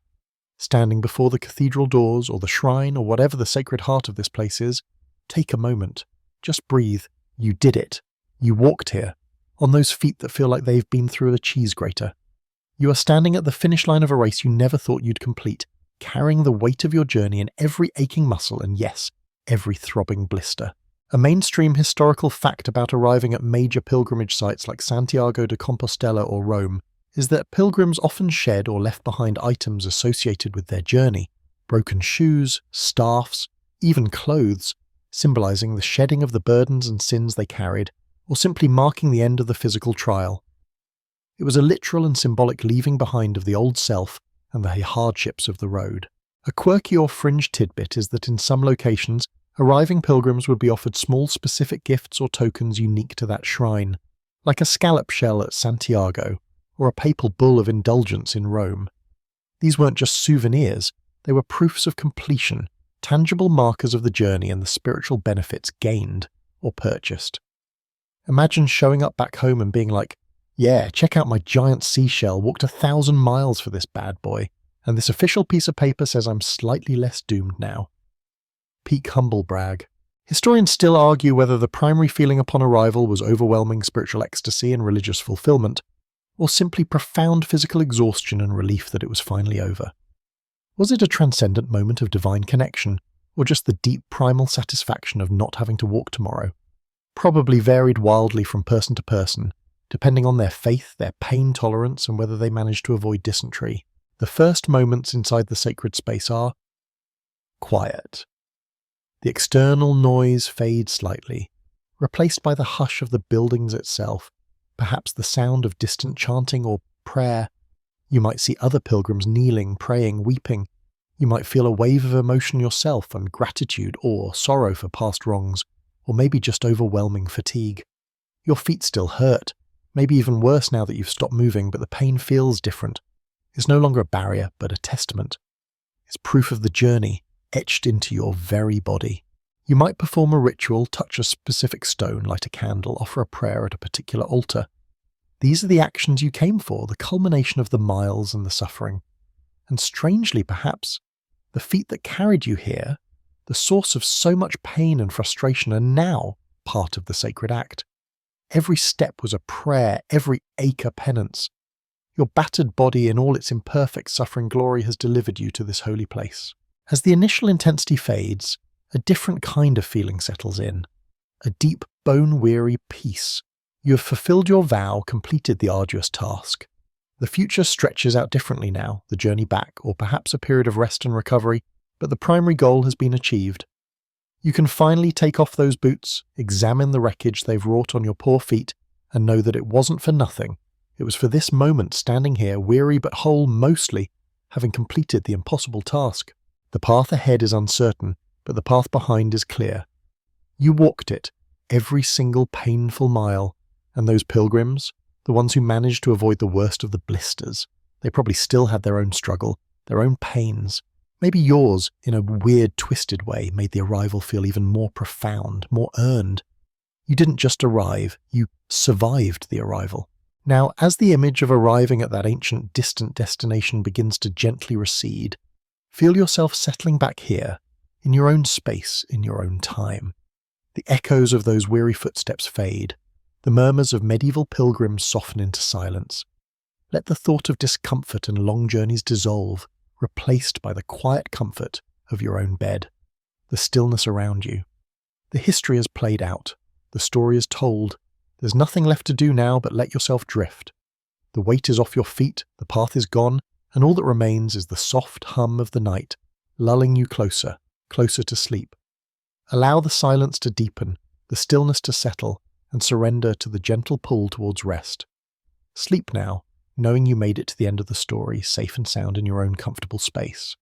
standing before the cathedral doors or the shrine or whatever the sacred heart of this place is. Take a moment. Just breathe. You did it. You walked here, on those feet that feel like they've been through a cheese grater. You are standing at the finish line of a race you never thought you'd complete, carrying the weight of your journey in every aching muscle and, yes, every throbbing blister. A mainstream historical fact about arriving at major pilgrimage sites like Santiago de Compostela or Rome is that pilgrims often shed or left behind items associated with their journey: broken shoes, staffs, even clothes, symbolizing the shedding of the burdens and sins they carried, or simply marking the end of the physical trial. It was a literal and symbolic leaving behind of the old self and the hardships of the road. A quirky or fringe tidbit is that in some locations, arriving pilgrims would be offered small specific gifts or tokens unique to that shrine, like a scallop shell at Santiago, or a papal bull of indulgence in Rome. These weren't just souvenirs, they were proofs of completion, tangible markers of the journey and the spiritual benefits gained or purchased. Imagine showing up back home and being like, "Yeah, check out my giant seashell, walked 1,000 miles for this bad boy, and this official piece of paper says I'm slightly less doomed now." Peak humble brag. Historians still argue whether the primary feeling upon arrival was overwhelming spiritual ecstasy and religious fulfillment, or simply profound physical exhaustion and relief that it was finally over. Was it a transcendent moment of divine connection, or just the deep primal satisfaction of not having to walk tomorrow? Probably varied wildly from person to person, depending on their faith, their pain tolerance, and whether they managed to avoid dysentery. The first moments inside the sacred space are quiet. The external noise fades slightly, replaced by the hush of the buildings itself, perhaps the sound of distant chanting or prayer. You might see other pilgrims kneeling, praying, weeping. You might feel a wave of emotion yourself and gratitude, awe, sorrow for past wrongs, or maybe just overwhelming fatigue. Your feet still hurt, maybe even worse now that you've stopped moving, but the pain feels different. It's no longer a barrier, but a testament. It's proof of the journey, etched into your very body. You might perform a ritual, touch a specific stone, light a candle, offer a prayer at a particular altar. These are the actions you came for, the culmination of the miles and the suffering. And strangely, perhaps, the feet that carried you here, the source of so much pain and frustration, are now part of the sacred act. Every step was a prayer, every ache a penance. Your battered body in all its imperfect suffering glory has delivered you to this holy place. As the initial intensity fades, a different kind of feeling settles in. A deep, bone-weary peace. You have fulfilled your vow, completed the arduous task. The future stretches out differently now, the journey back, or perhaps a period of rest and recovery, but the primary goal has been achieved. You can finally take off those boots, examine the wreckage they've wrought on your poor feet, and know that it wasn't for nothing. It was for this moment standing here, weary but whole mostly, having completed the impossible task. The path ahead is uncertain, but the path behind is clear. You walked it, every single painful mile, and those pilgrims, the ones who managed to avoid the worst of the blisters, they probably still had their own struggle, their own pains. Maybe yours, in a weird, twisted way, made the arrival feel even more profound, more earned. You didn't just arrive, you survived the arrival. Now, as the image of arriving at that ancient, distant destination begins to gently recede, feel yourself settling back here, in your own space, in your own time. The echoes of those weary footsteps fade. The murmurs of medieval pilgrims soften into silence. Let the thought of discomfort and long journeys dissolve, replaced by the quiet comfort of your own bed, the stillness around you. The history is played out. The story is told. There's nothing left to do now but let yourself drift. The weight is off your feet, the path is gone, and all that remains is the soft hum of the night, lulling you closer, closer to sleep. Allow the silence to deepen, the stillness to settle, and surrender to the gentle pull towards rest. Sleep now, knowing you made it to the end of the story, safe and sound in your own comfortable space.